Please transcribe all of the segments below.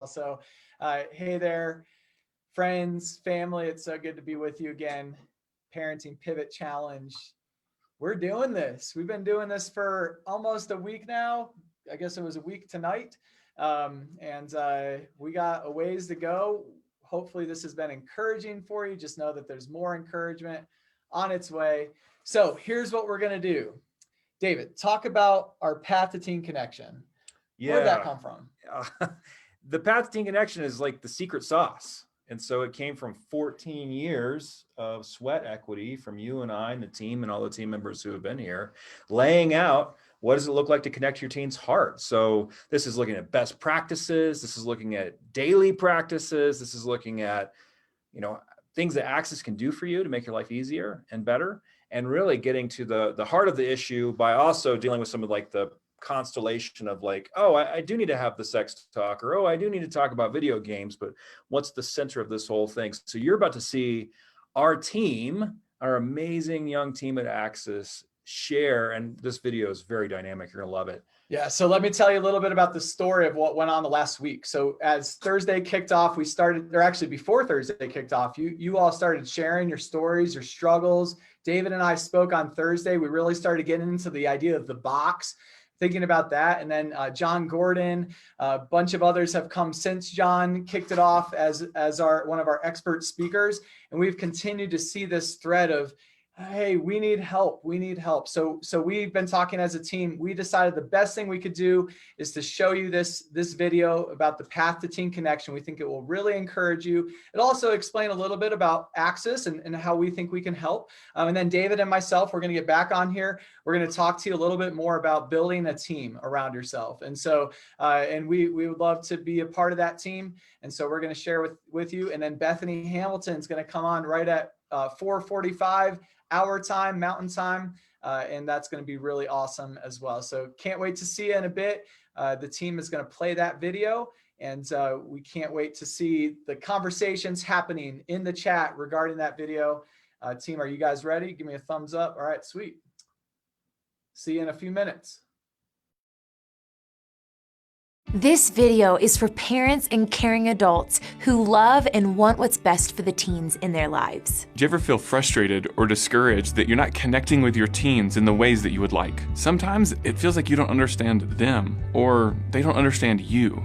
So, hey there, friends, family. It's so good to be with you again. Parenting Pivot Challenge. We're doing this. We've been doing this for almost a week now. I guess it was a week tonight. And we got a ways to go. Hopefully this has been encouraging for you. Just know that there's more encouragement on its way. So here's what we're going to do. David, talk about our Path to Teen Connection. Where'd that come from? The Path to Teen Connection is like the secret sauce. And so it came from 14 years of sweat equity from you and I and the team and all the team members who have been here, laying out what does it look like to connect your teen's heart. So this is looking at best practices. This is looking at daily practices. This is looking at, things that Access can do for you to make your life easier and better, and really getting to the heart of the issue by also dealing with some of like the constellation of like, oh, I do need to have the sex talk, or, oh, I do need to talk about video games, but what's the center of this whole thing? So you're about to see our team, our amazing young team at Access share, and this video is very dynamic. You're gonna love it. Yeah, so let me tell you a little bit about the story of what went on the last week. So as Thursday kicked off, we started, or actually before Thursday kicked off, you all started sharing your stories, your struggles. David and I spoke on Thursday. We really started getting into the idea of the box, thinking about that. And then John Gordon, a bunch of others have come since John kicked it off as one of our expert speakers. And we've continued to see this thread of, hey, we need help. We need help. So we've been talking as a team. We decided the best thing we could do is to show you this video about the Path to Teen Connection. We think it will really encourage you. It'll also explain a little bit about Access and how we think we can help. And then David and myself, we're going to get back on here. We're going to talk to you a little bit more about building a team around yourself. And so, and we would love to be a part of that team. And so we're going to share with you. And then Bethany Hamilton is going to come on right at 4:45 our time, Mountain Time, and that's going to be really awesome as well. So can't wait to see you in a bit. The team is going to play that video, and we can't wait to see the conversations happening in the chat regarding that video. Team, are you guys ready? Give me a thumbs up. All right, sweet. See you in a few minutes. This video is for parents and caring adults who love and want what's best for the teens in their lives. Do you ever feel frustrated or discouraged that you're not connecting with your teens in the ways that you would like? Sometimes it feels like you don't understand them, or they don't understand you.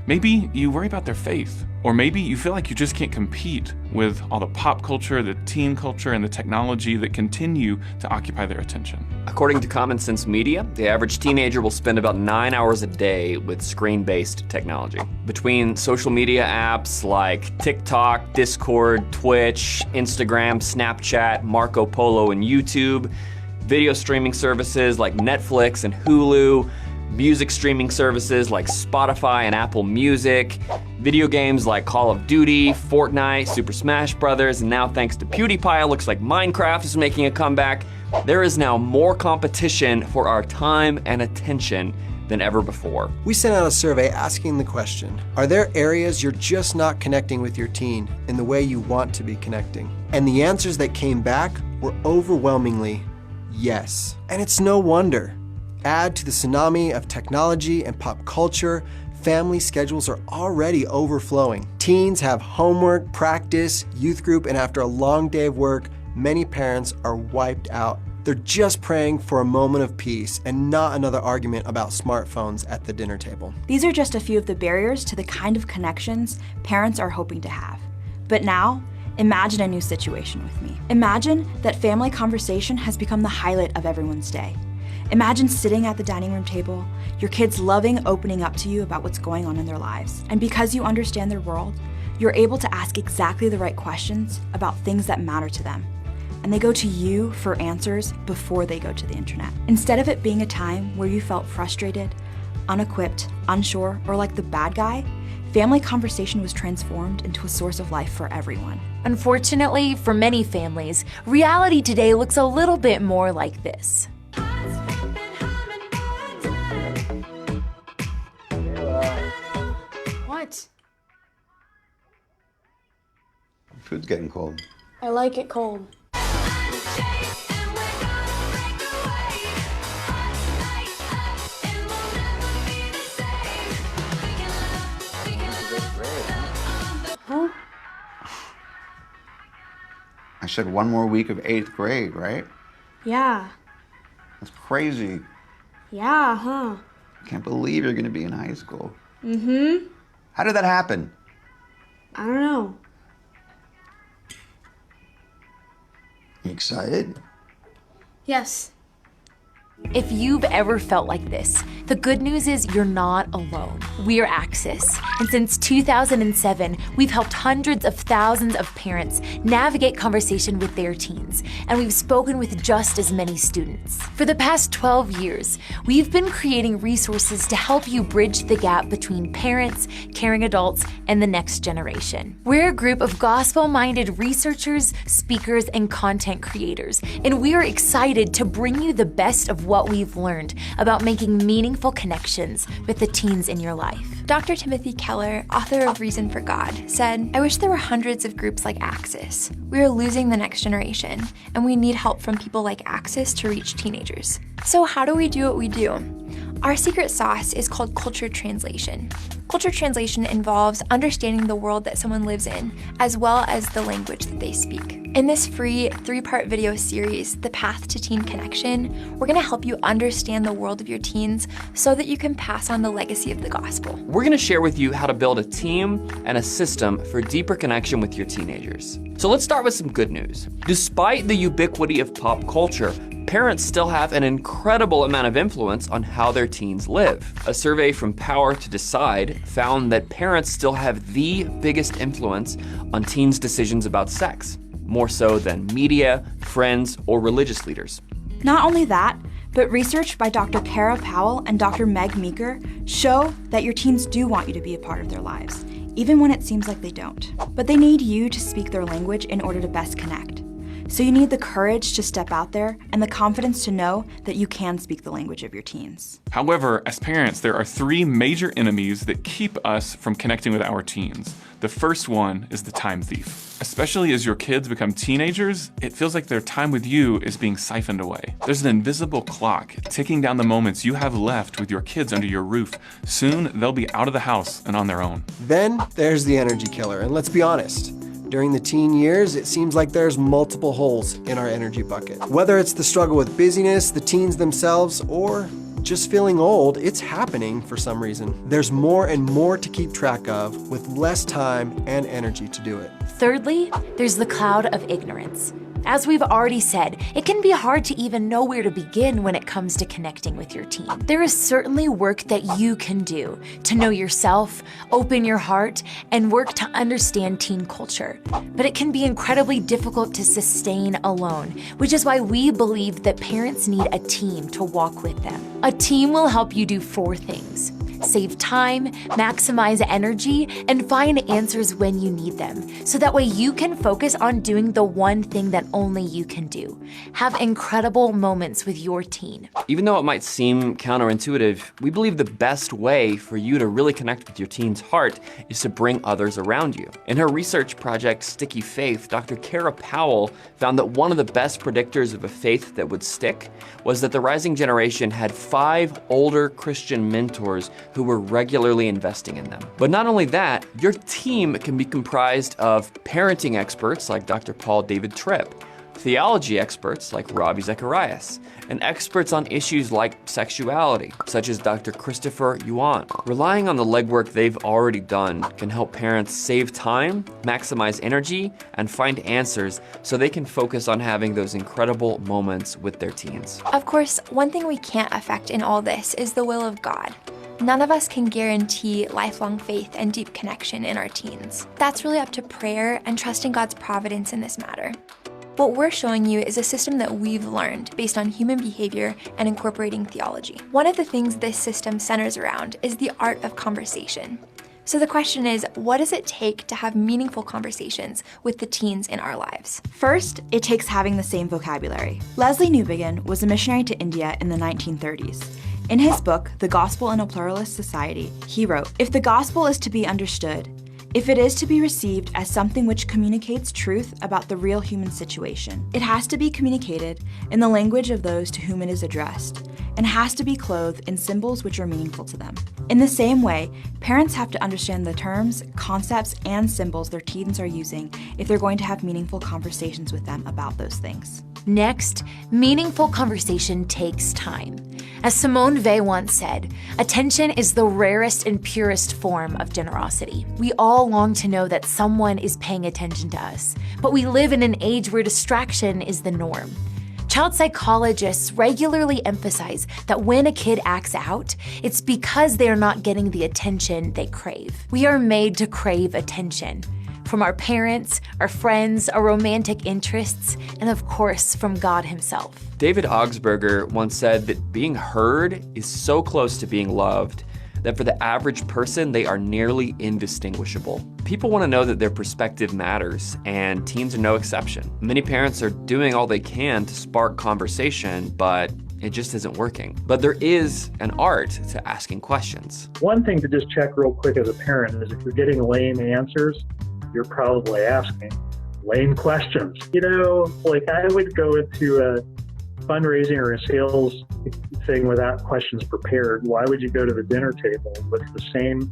Maybe you worry about their faith, or maybe you feel like you just can't compete with all the pop culture, the teen culture, and the technology that continue to occupy their attention. According to Common Sense Media, the average teenager will spend about 9 hours a day with screen-based technology. Between social media apps like TikTok, Discord, Twitch, Instagram, Snapchat, Marco Polo, and YouTube, video streaming services like Netflix and Hulu, music streaming services like Spotify and Apple Music, video games like Call of Duty, Fortnite, Super Smash Brothers, and now thanks to PewDiePie, it looks like Minecraft is making a comeback. There is now more competition for our time and attention than ever before. We sent out a survey asking the question, are there areas you're just not connecting with your teen in the way you want to be connecting? And the answers that came back were overwhelmingly yes. And it's no wonder. Add to the tsunami of technology and pop culture, family schedules are already overflowing. Teens have homework, practice, youth group, and after a long day of work, many parents are wiped out. They're just praying for a moment of peace and not another argument about smartphones at the dinner table. These are just a few of the barriers to the kind of connections parents are hoping to have. But now, imagine a new situation with me. Imagine that family conversation has become the highlight of everyone's day. Imagine sitting at the dining room table, your kids loving opening up to you about what's going on in their lives. And because you understand their world, you're able to ask exactly the right questions about things that matter to them. And they go to you for answers before they go to the internet. Instead of it being a time where you felt frustrated, unequipped, unsure, or like the bad guy, family conversation was transformed into a source of life for everyone. Unfortunately, for many families, reality today looks a little bit more like this. What? Food's getting cold. I like it cold. 8th grade. Huh? I said one more week of 8th grade, right? Yeah. That's crazy. Yeah, huh? I can't believe you're gonna be in high school. Mm-hmm. How did that happen? I don't know. You excited? Yes. If you've ever felt like this, the good news is you're not alone. We're Axis, and since 2007, we've helped hundreds of thousands of parents navigate conversation with their teens, and we've spoken with just as many students. For the past 12 years, we've been creating resources to help you bridge the gap between parents, caring adults, and the next generation. We're a group of gospel-minded researchers, speakers, and content creators, and we are excited to bring you the best of what we've learned about making meaningful connections with the teens in your life. Dr. Timothy Keller, author of Reason for God, said, "I wish there were hundreds of groups like Axis. We are losing the next generation, and we need help from people like Axis to reach teenagers." So how do we do what we do? Our secret sauce is called culture translation. Culture translation involves understanding the world that someone lives in, as well as the language that they speak. In this free 3-part video series, The Path to Teen Connection, we're gonna help you understand the world of your teens so that you can pass on the legacy of the gospel. We're gonna share with you how to build a team and a system for deeper connection with your teenagers. So let's start with some good news. Despite the ubiquity of pop culture, parents still have an incredible amount of influence on how their teens live. A survey from Power to Decide found that parents still have the biggest influence on teens' decisions about sex, more so than media, friends, or religious leaders. Not only that, but research by Dr. Kara Powell and Dr. Meg Meeker show that your teens do want you to be a part of their lives, even when it seems like they don't. But they need you to speak their language in order to best connect. So you need the courage to step out there and the confidence to know that you can speak the language of your teens. However, as parents, there are 3 major enemies that keep us from connecting with our teens. The first one is the time thief. Especially as your kids become teenagers, it feels like their time with you is being siphoned away. There's an invisible clock ticking down the moments you have left with your kids under your roof. Soon, they'll be out of the house and on their own. Then there's the energy killer, and let's be honest. During the teen years, it seems like there's multiple holes in our energy bucket. Whether it's the struggle with busyness, the teens themselves, or just feeling old, it's happening for some reason. There's more and more to keep track of with less time and energy to do it. Thirdly, there's the cloud of ignorance. As we've already said, it can be hard to even know where to begin when it comes to connecting with your teen. There is certainly work that you can do to know yourself, open your heart, and work to understand teen culture. But it can be incredibly difficult to sustain alone, which is why we believe that parents need a team to walk with them. A team will help you do 4 things: save time, maximize energy, and find answers when you need them. So that way you can focus on doing the one thing that only you can do. Have incredible moments with your teen. Even though it might seem counterintuitive, we believe the best way for you to really connect with your teen's heart is to bring others around you. In her research project, Sticky Faith, Dr. Kara Powell found that one of the best predictors of a faith that would stick was that the rising generation had 5 older Christian mentors who were regularly investing in them. But not only that, your team can be comprised of parenting experts like Dr. Paul David Tripp, theology experts like Robbie Zacharias, and experts on issues like sexuality, such as Dr. Christopher Yuan. Relying on the legwork they've already done can help parents save time, maximize energy, and find answers so they can focus on having those incredible moments with their teens. Of course, one thing we can't affect in all this is the will of God. None of us can guarantee lifelong faith and deep connection in our teens. That's really up to prayer and trusting God's providence in this matter. What we're showing you is a system that we've learned based on human behavior and incorporating theology. One of the things this system centers around is the art of conversation. So the question is, what does it take to have meaningful conversations with the teens in our lives? First, it takes having the same vocabulary. Leslie Newbigin was a missionary to India in the 1930s. In his book, The Gospel in a Pluralist Society, he wrote, "If the gospel is to be understood, if it is to be received as something which communicates truth about the real human situation, it has to be communicated in the language of those to whom it is addressed, and has to be clothed in symbols which are meaningful to them. In the same way, parents have to understand the terms, concepts, and symbols their teens are using if they're going to have meaningful conversations with them about those things. Next, meaningful conversation takes time. As Simone Weil once said, attention is the rarest and purest form of generosity. We all long to know that someone is paying attention to us, but we live in an age where distraction is the norm. Child psychologists regularly emphasize that when a kid acts out, it's because they are not getting the attention they crave. We are made to crave attention. From our parents, our friends, our romantic interests, and of course, from God himself. David Augsburger once said that being heard is so close to being loved that for the average person, they are nearly indistinguishable. People want to know that their perspective matters, and teens are no exception. Many parents are doing all they can to spark conversation, but it just isn't working. But there is an art to asking questions. One thing to just check real quick as a parent is if you're getting lame answers, you're probably asking lame questions. You know, like I would go into a fundraising or a sales thing without questions prepared. Why would you go to the dinner table with the same?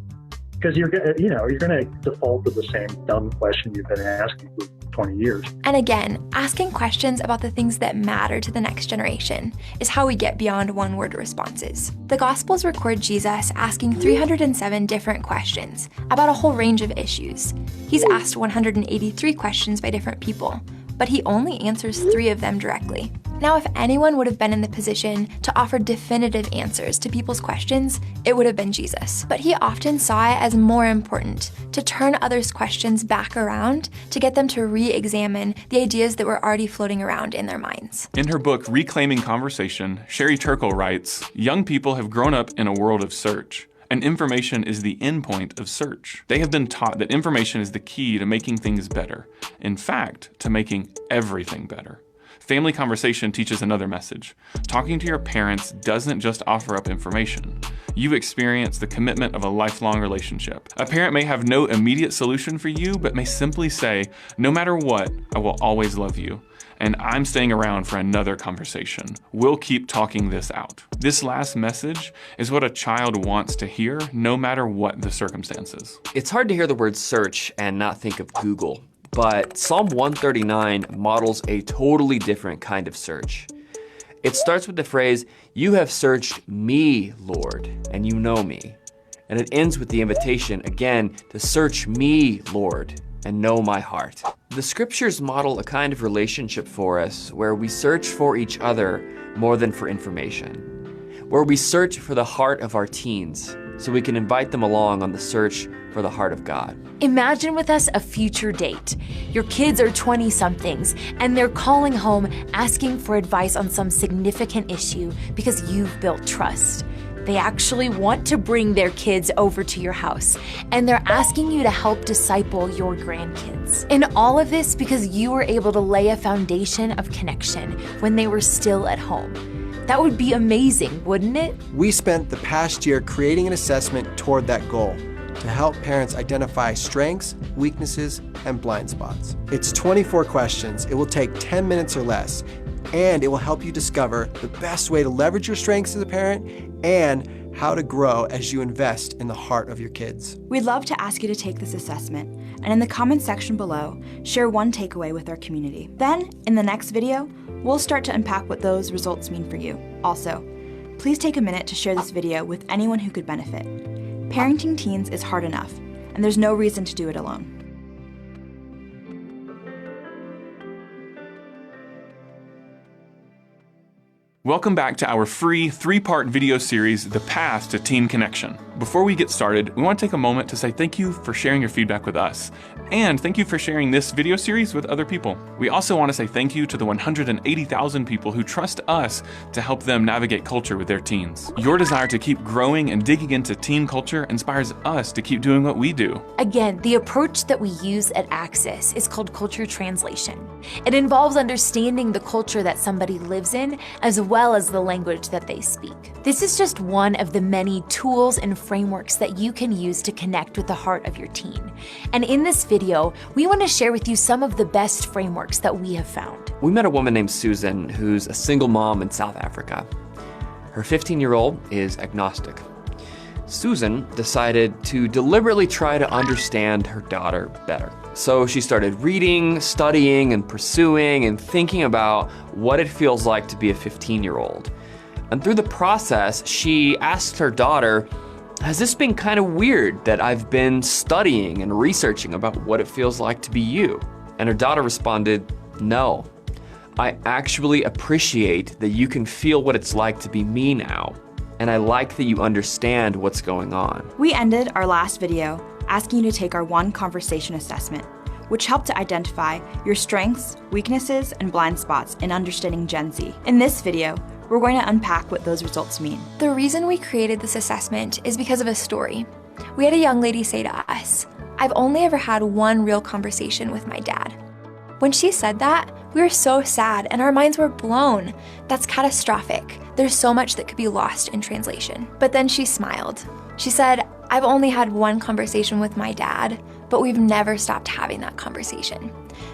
Because you're going to default to the same dumb question you've been asking for 20 years. And again, asking questions about the things that matter to the next generation is how we get beyond one-word responses. The Gospels record Jesus asking 307 different questions about a whole range of issues. He's asked 183 questions by different people, but he only answers 3 of them directly. Now, if anyone would have been in the position to offer definitive answers to people's questions, it would have been Jesus. But he often saw it as more important to turn others' questions back around to get them to re-examine the ideas that were already floating around in their minds. In her book, Reclaiming Conversation, Sherry Turkle writes, young people have grown up in a world of search, and information is the endpoint of search. They have been taught that information is the key to making things better. In fact, to making everything better. Family Conversation teaches another message. Talking to your parents doesn't just offer up information. You experience the commitment of a lifelong relationship. A parent may have no immediate solution for you, but may simply say, no matter what, I will always love you. And I'm staying around for another conversation. We'll keep talking this out. This last message is what a child wants to hear, no matter what the circumstances. It's hard to hear the word search and not think of Google. But Psalm 139 models a totally different kind of search. It starts with the phrase, you have searched me, Lord, and you know me. And it ends with the invitation, again, to search me, Lord, and know my heart. The scriptures model a kind of relationship for us where we search for each other more than for information, where we search for the heart of our teens so we can invite them along on the search for the heart of God. Imagine with us a future date. Your kids are 20-somethings, and they're calling home asking for advice on some significant issue because you've built trust. They actually want to bring their kids over to your house, and they're asking you to help disciple your grandkids. And all of this because you were able to lay a foundation of connection when they were still at home. That would be amazing, wouldn't it? We spent the past year creating an assessment toward that goal to help parents identify strengths, weaknesses, and blind spots. It's 24 questions. It will take 10 minutes or less, and it will help you discover the best way to leverage your strengths as a parent and how to grow as you invest in the heart of your kids. We'd love to ask you to take this assessment, and in the comments section below, share one takeaway with our community. Then, in the next video, we'll start to unpack what those results mean for you. Also, please take a minute to share this video with anyone who could benefit. Parenting teens is hard enough, and there's no reason to do it alone. Welcome back to our free 3-part video series, The Path to Teen Connection. Before we get started, we want to take a moment to say thank you for sharing your feedback with us. And thank you for sharing this video series with other people. We also want to say thank you to the 180,000 people who trust us to help them navigate culture with their teens. Your desire to keep growing and digging into teen culture inspires us to keep doing what we do. Again, the approach that we use at Axis is called culture translation. It involves understanding the culture that somebody lives in, as well as the language that they speak. This is just one of the many tools and frameworks that you can use to connect with the heart of your teen. And in this video, we want to share with you some of the best frameworks that we have found. We met a woman named Susan who's a single mom in South Africa. Her 15-year-old is agnostic. Susan decided to deliberately try to understand her daughter better. So she started reading, studying, and pursuing and thinking about what it feels like to be a 15-year-old. And through the process, she asked her daughter, has this been kind of weird that I've been studying and researching about what it feels like to be you? And her daughter responded, no. I actually appreciate that you can feel what it's like to be me now. And I like that you understand what's going on. We ended our last video asking you to take our one conversation assessment, which helped to identify your strengths, weaknesses, and blind spots in understanding Gen Z. In this video, we're going to unpack what those results mean. The reason we created this assessment is because of a story. We had a young lady say to us, I've only ever had one real conversation with my dad. When she said that, we were so sad and our minds were blown. That's catastrophic. There's so much that could be lost in translation. But then she smiled. She said, I've only had one conversation with my dad, but we've never stopped having that conversation.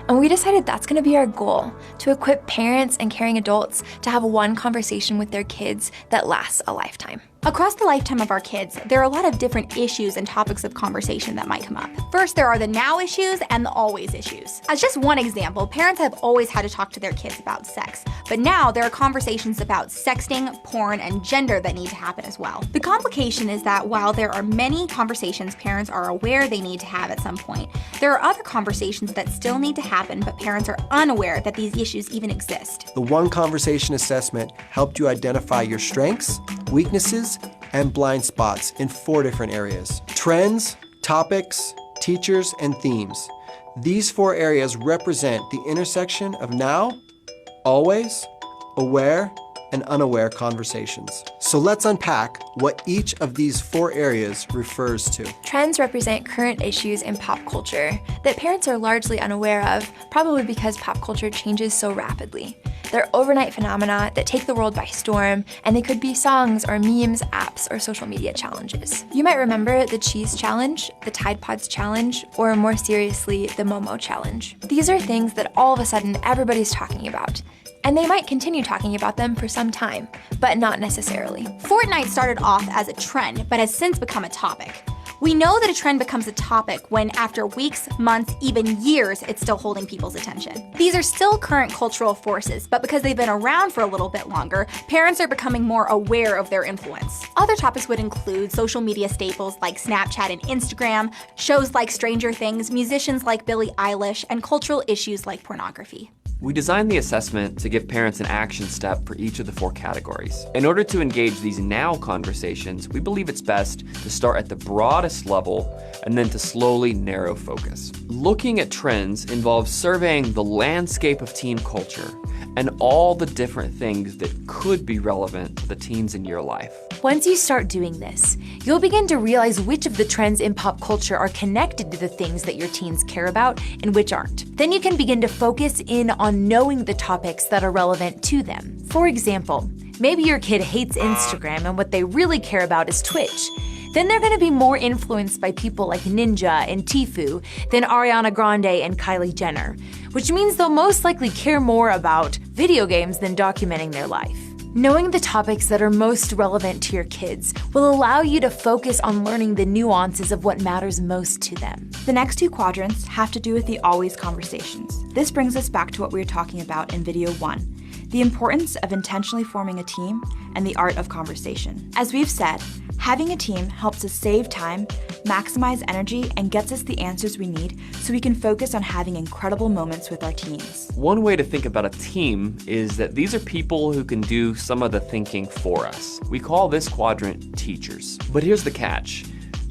And we decided that's gonna be our goal, to equip parents and caring adults to have one conversation with their kids that lasts a lifetime. Across the lifetime of our kids, there are a lot of different issues and topics of conversation that might come up. First, there are the now issues and the always issues. As just one example, parents have always had to talk to their kids about sex, but now there are conversations about sexting, porn, and gender that need to happen as well. The complication is that while there are many conversations parents are aware they need to have at some point, there are other conversations that still need to happen, but parents are unaware that these issues even exist. The One Conversation Assessment helped you identify your strengths, weaknesses, and blind spots in 4 different areas: trends, topics, teachers, and themes. These 4 areas represent the intersection of now, always, aware, and unaware conversations. So let's unpack what each of these 4 areas refers to. Trends represent current issues in pop culture that parents are largely unaware of, probably because pop culture changes so rapidly. They're overnight phenomena that take the world by storm, and they could be songs or memes, apps, or social media challenges. You might remember the Cheese Challenge, the Tide Pods Challenge, or more seriously, the Momo Challenge. These are things that all of a sudden everybody's talking about. And they might continue talking about them for some time, but not necessarily. Fortnite started off as a trend, but has since become a topic. We know that a trend becomes a topic when after weeks, months, even years, it's still holding people's attention. These are still current cultural forces, but because they've been around for a little bit longer, parents are becoming more aware of their influence. Other topics would include social media staples like Snapchat and Instagram, shows like Stranger Things, musicians like Billie Eilish, and cultural issues like pornography. We designed the assessment to give parents an action step for each of the 4 categories. In order to engage these now conversations, we believe it's best to start at the broadest level and then to slowly narrow focus. Looking at trends involves surveying the landscape of teen culture and all the different things that could be relevant to the teens in your life. Once you start doing this, you'll begin to realize which of the trends in pop culture are connected to the things that your teens care about and which aren't. Then you can begin to focus in on knowing the topics that are relevant to them. For example, maybe your kid hates Instagram and what they really care about is Twitch. Then they're gonna be more influenced by people like Ninja and Tfue than Ariana Grande and Kylie Jenner, which means they'll most likely care more about video games than documenting their life. Knowing the topics that are most relevant to your kids will allow you to focus on learning the nuances of what matters most to them. The next 2 quadrants have to do with the always conversations. This brings us back to what we were talking about in video 1, the importance of intentionally forming a team and the art of conversation. As we've said, having a team helps us save time, maximize energy, and gets us the answers we need so we can focus on having incredible moments with our teens. One way to think about a team is that these are people who can do some of the thinking for us. We call this quadrant teachers. But here's the catch.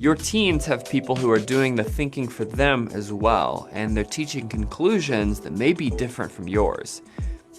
Your teens have people who are doing the thinking for them as well, and they're teaching conclusions that may be different from yours.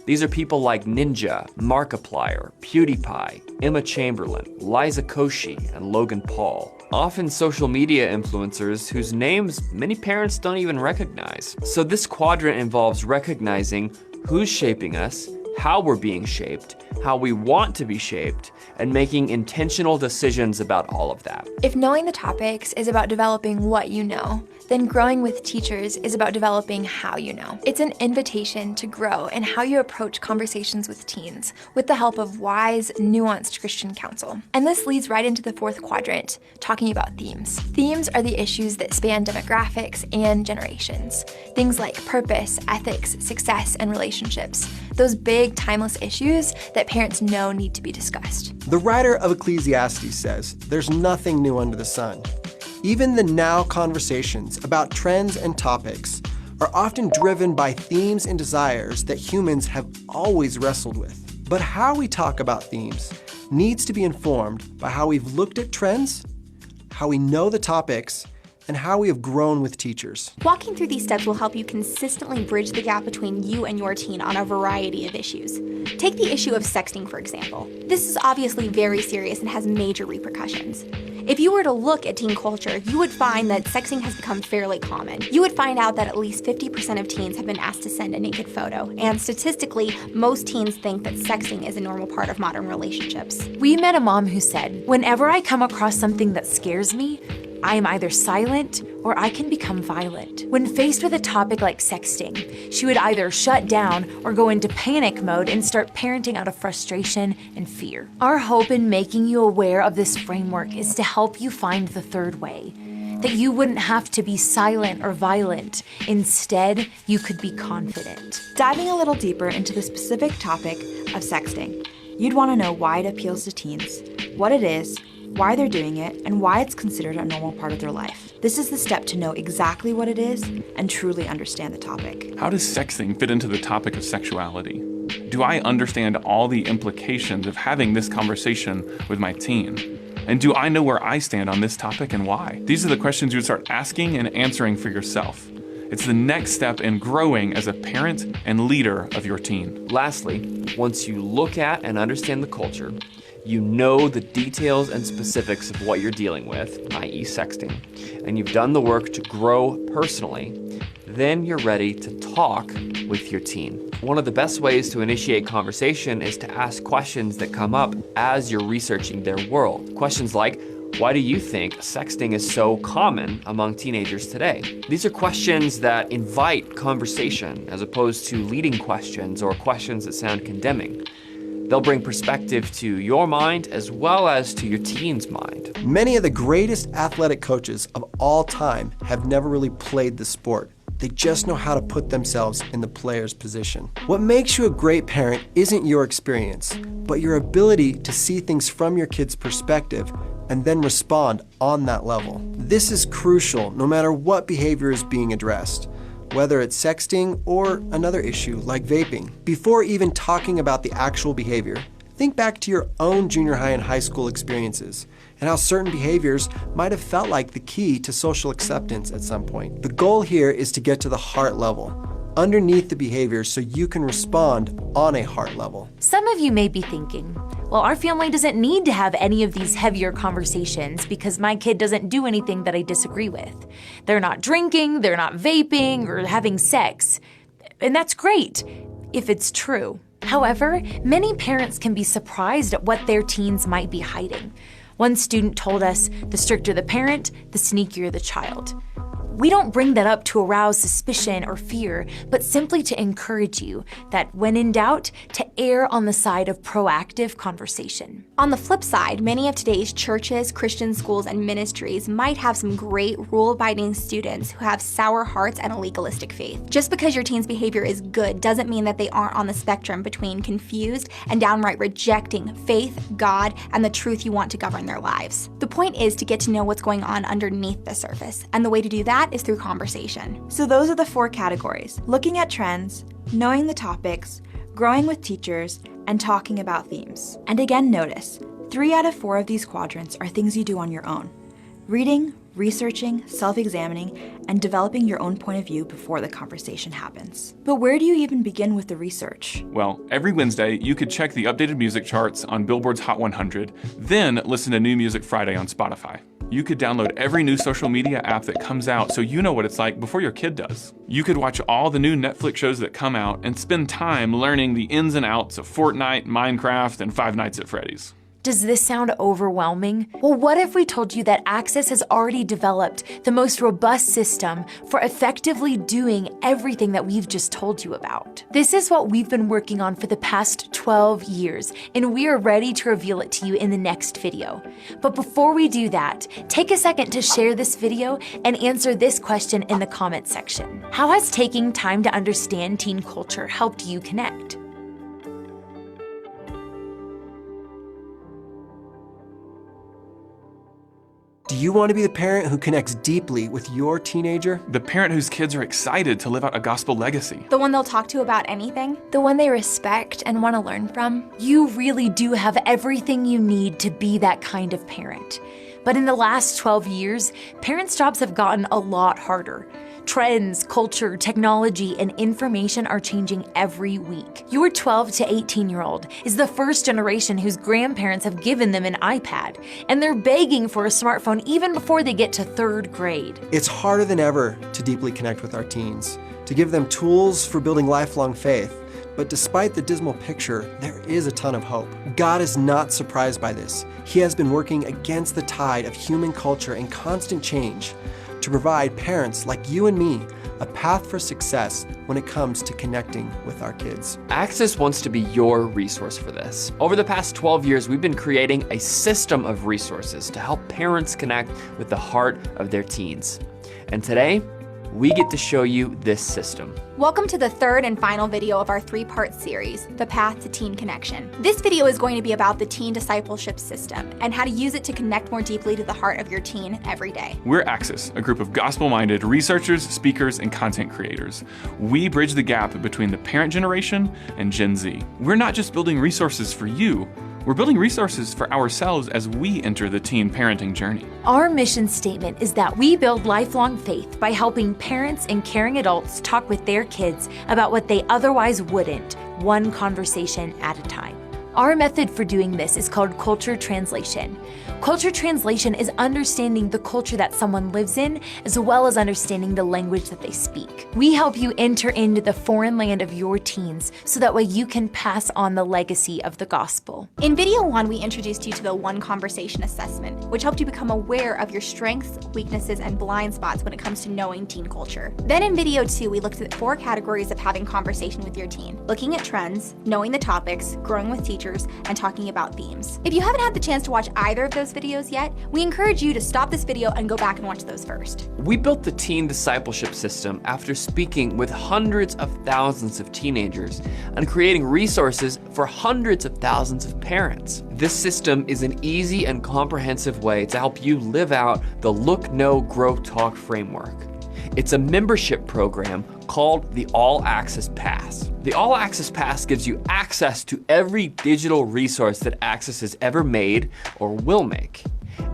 These are people like Ninja, Markiplier, PewDiePie, Emma Chamberlain, Liza Koshy, and Logan Paul. Often social media influencers whose names many parents don't even recognize. So this quadrant involves recognizing who's shaping us, how we're being shaped, how we want to be shaped, and making intentional decisions about all of that. If knowing the topics is about developing what you know, then growing with teachers is about developing how you know. It's an invitation to grow in how you approach conversations with teens with the help of wise, nuanced Christian counsel. And this leads right into the fourth quadrant, talking about themes. Themes are the issues that span demographics and generations. Things like purpose, ethics, success, and relationships. Those big, timeless issues that parents know need to be discussed. The writer of Ecclesiastes says, "There's nothing new under the sun." Even the now conversations about trends and topics are often driven by themes and desires that humans have always wrestled with. But how we talk about themes needs to be informed by how we've looked at trends, how we know the topics, and how we have grown with teachers. Walking through these steps will help you consistently bridge the gap between you and your teen on a variety of issues. Take the issue of sexting, for example. This is obviously very serious and has major repercussions. If you were to look at teen culture, you would find that sexting has become fairly common. You would find out that at least 50% of teens have been asked to send a naked photo, and statistically, most teens think that sexting is a normal part of modern relationships. We met a mom who said, "Whenever I come across something that scares me, I am either silent or I can become violent." When faced with a topic like sexting, she would either shut down or go into panic mode and start parenting out of frustration and fear. Our hope in making you aware of this framework is to help you find the third way, that you wouldn't have to be silent or violent. Instead, you could be confident. Diving a little deeper into the specific topic of sexting, you'd want to know why it appeals to teens, what it is, why they're doing it, and why it's considered a normal part of their life. This is the step to know exactly what it is and truly understand the topic. How does sexting fit into the topic of sexuality? Do I understand all the implications of having this conversation with my teen? And do I know where I stand on this topic and why? These are the questions you would start asking and answering for yourself. It's the next step in growing as a parent and leader of your teen. Lastly, once you look at and understand the culture, you know the details and specifics of what you're dealing with, i.e. sexting, and you've done the work to grow personally, then you're ready to talk with your teen. One of the best ways to initiate conversation is to ask questions that come up as you're researching their world. Questions like, why do you think sexting is so common among teenagers today? These are questions that invite conversation as opposed to leading questions or questions that sound condemning. They'll bring perspective to your mind as well as to your teen's mind. Many of the greatest athletic coaches of all time have never really played the sport. They just know how to put themselves in the player's position. What makes you a great parent isn't your experience, but your ability to see things from your kid's perspective and then respond on that level. This is crucial no matter what behavior is being addressed, whether it's sexting or another issue like vaping. Before even talking about the actual behavior, think back to your own junior high and high school experiences and how certain behaviors might have felt like the key to social acceptance at some point. The goal here is to get to the heart level, underneath the behavior, so you can respond on a heart level. Some of you may be thinking, well, our family doesn't need to have any of these heavier conversations because my kid doesn't do anything that I disagree with. They're not drinking, they're not vaping, or having sex. And that's great, if it's true. However, many parents can be surprised at what their teens might be hiding. One student told us, the stricter the parent, the sneakier the child. We don't bring that up to arouse suspicion or fear, but simply to encourage you that when in doubt, to err on the side of proactive conversation. On the flip side, many of today's churches, Christian schools, and ministries might have some great rule-abiding students who have sour hearts and a legalistic faith. Just because your teen's behavior is good doesn't mean that they aren't on the spectrum between confused and downright rejecting faith, God, and the truth you want to govern their lives. The point is to get to know what's going on underneath the surface, and the way to do that is through conversation. So those are the 4 categories: looking at trends, knowing the topics, growing with teachers, and talking about themes. And again, notice, 3 out of 4 of these quadrants are things you do on your own. reading, researching, self-examining, and developing your own point of view before the conversation happens. But where do you even begin with the research? Well, every Wednesday, you could check the updated music charts on Billboard's Hot 100, then listen to New Music Friday on Spotify. You could download every new social media app that comes out so you know what it's like before your kid does. You could watch all the new Netflix shows that come out and spend time learning the ins and outs of Fortnite, Minecraft, and Five Nights at Freddy's. Does this sound overwhelming? Well, what if we told you that Access has already developed the most robust system for effectively doing everything that we've just told you about? This is what we've been working on for the past 12 years, and we are ready to reveal it to you in the next video. But before we do that, take a second to share this video and answer this question in the comment section. How has taking time to understand teen culture helped you connect? Do you want to be the parent who connects deeply with your teenager? The parent whose kids are excited to live out a gospel legacy. The one they'll talk to about anything? The one they respect and want to learn from? You really do have everything you need to be that kind of parent. But in the last 12 years, parents' jobs have gotten a lot harder. Trends, culture, technology, and information are changing every week. Your 12 to 18-year-old is the first generation whose grandparents have given them an iPad, and they're begging for a smartphone even before they get to 3rd grade. It's harder than ever to deeply connect with our teens, to give them tools for building lifelong faith. But despite the dismal picture, there is a ton of hope. God is not surprised by this. He has been working against the tide of human culture and constant change to provide parents like you and me a path for success when it comes to connecting with our kids. Access wants to be your resource for this. Over the past 12 years, we've been creating a system of resources to help parents connect with the heart of their teens. And today, we get to show you this system. Welcome to the 3rd and final video of our 3-part series, The Path to Teen Connection. This video is going to be about the teen discipleship system and how to use it to connect more deeply to the heart of your teen every day. We're Access, a group of gospel-minded researchers, speakers, and content creators. We bridge the gap between the parent generation and Gen Z. We're not just building resources for you, we're building resources for ourselves as we enter the teen parenting journey. Our mission statement is that we build lifelong faith by helping parents and caring adults talk with their kids about what they otherwise wouldn't, one conversation at a time. Our method for doing this is called culture translation. Culture translation is understanding the culture that someone lives in, as well as understanding the language that they speak. We help you enter into the foreign land of your teens, so that way you can pass on the legacy of the gospel. In video 1, we introduced you to the One Conversation Assessment, which helped you become aware of your strengths, weaknesses, and blind spots when it comes to knowing teen culture. Then in video 2, we looked at 4 categories of having conversation with your teen: looking at trends, knowing the topics, growing with teachers, and talking about themes. If you haven't had the chance to watch either of those videos yet, we encourage you to stop this video and go back and watch those first. We built the teen discipleship system after speaking with hundreds of thousands of teenagers and creating resources for hundreds of thousands of parents. This system is an easy and comprehensive way to help you live out the Look, Know, Grow, Talk framework. It's a membership program called the All Access Pass. The All Access Pass gives you access to every digital resource that Access has ever made or will make,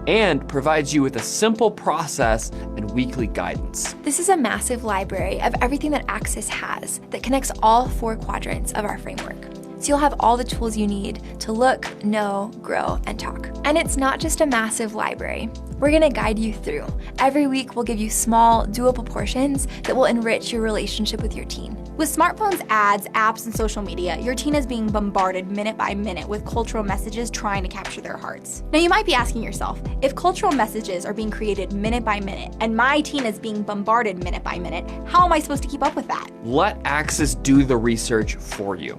and provides you with a simple process and weekly guidance. This is a massive library of everything that Access has that connects all 4 quadrants of our framework. So you'll have all the tools you need to look, know, grow, and talk. And it's not just a massive library. We're gonna guide you through. Every week, we'll give you small, doable portions that will enrich your relationship with your teen. With smartphones, ads, apps, and social media, your teen is being bombarded minute by minute with cultural messages trying to capture their hearts. Now you might be asking yourself, if cultural messages are being created minute by minute, and my teen is being bombarded minute by minute, how am I supposed to keep up with that? Let Access do the research for you.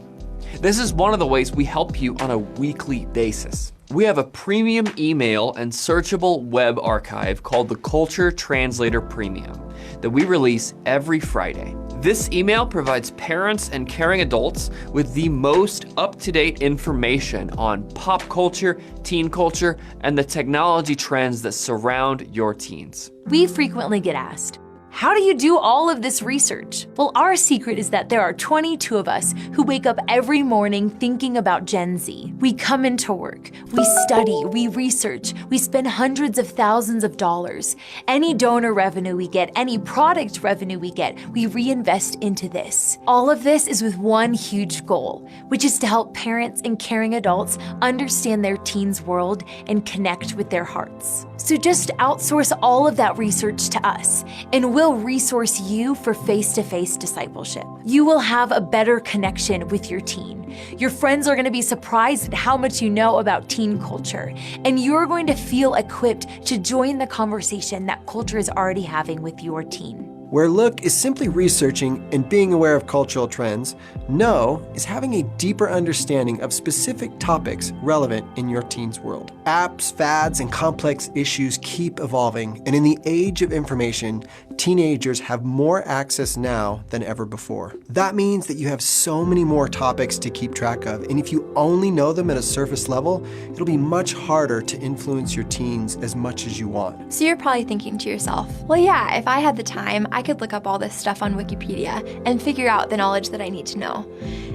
This is one of the ways we help you on a weekly basis. We have a premium email and searchable web archive called the Culture Translator Premium that we release every Friday. This email provides parents and caring adults with the most up-to-date information on pop culture, teen culture, and the technology trends that surround your teens. We frequently get asked, How do you do all of this research? Well, our secret is that there are 22 of us who wake up every morning thinking about Gen Z. We come into work, we study, we research, we spend hundreds of thousands of dollars. Any donor revenue we get, any product revenue we get, we reinvest into this. All of this is with one huge goal, which is to help parents and caring adults understand their teens' world and connect with their hearts. So just outsource all of that research to us, and we'll resource you for face-to-face discipleship. You will have a better connection with your teen. Your friends are going to be surprised at how much you know about teen culture, and you're going to feel equipped to join the conversation that culture is already having with your teen. Where look is simply researching and being aware of cultural trends, know is having a deeper understanding of specific topics relevant in your teen's world. Apps, fads, and complex issues keep evolving, and in the age of information, teenagers have more access now than ever before. That means that you have so many more topics to keep track of, and if you only know them at a surface level, it'll be much harder to influence your teens as much as you want. So you're probably thinking to yourself, well, yeah, if I had the time, I could look up all this stuff on Wikipedia and figure out the knowledge that I need to know.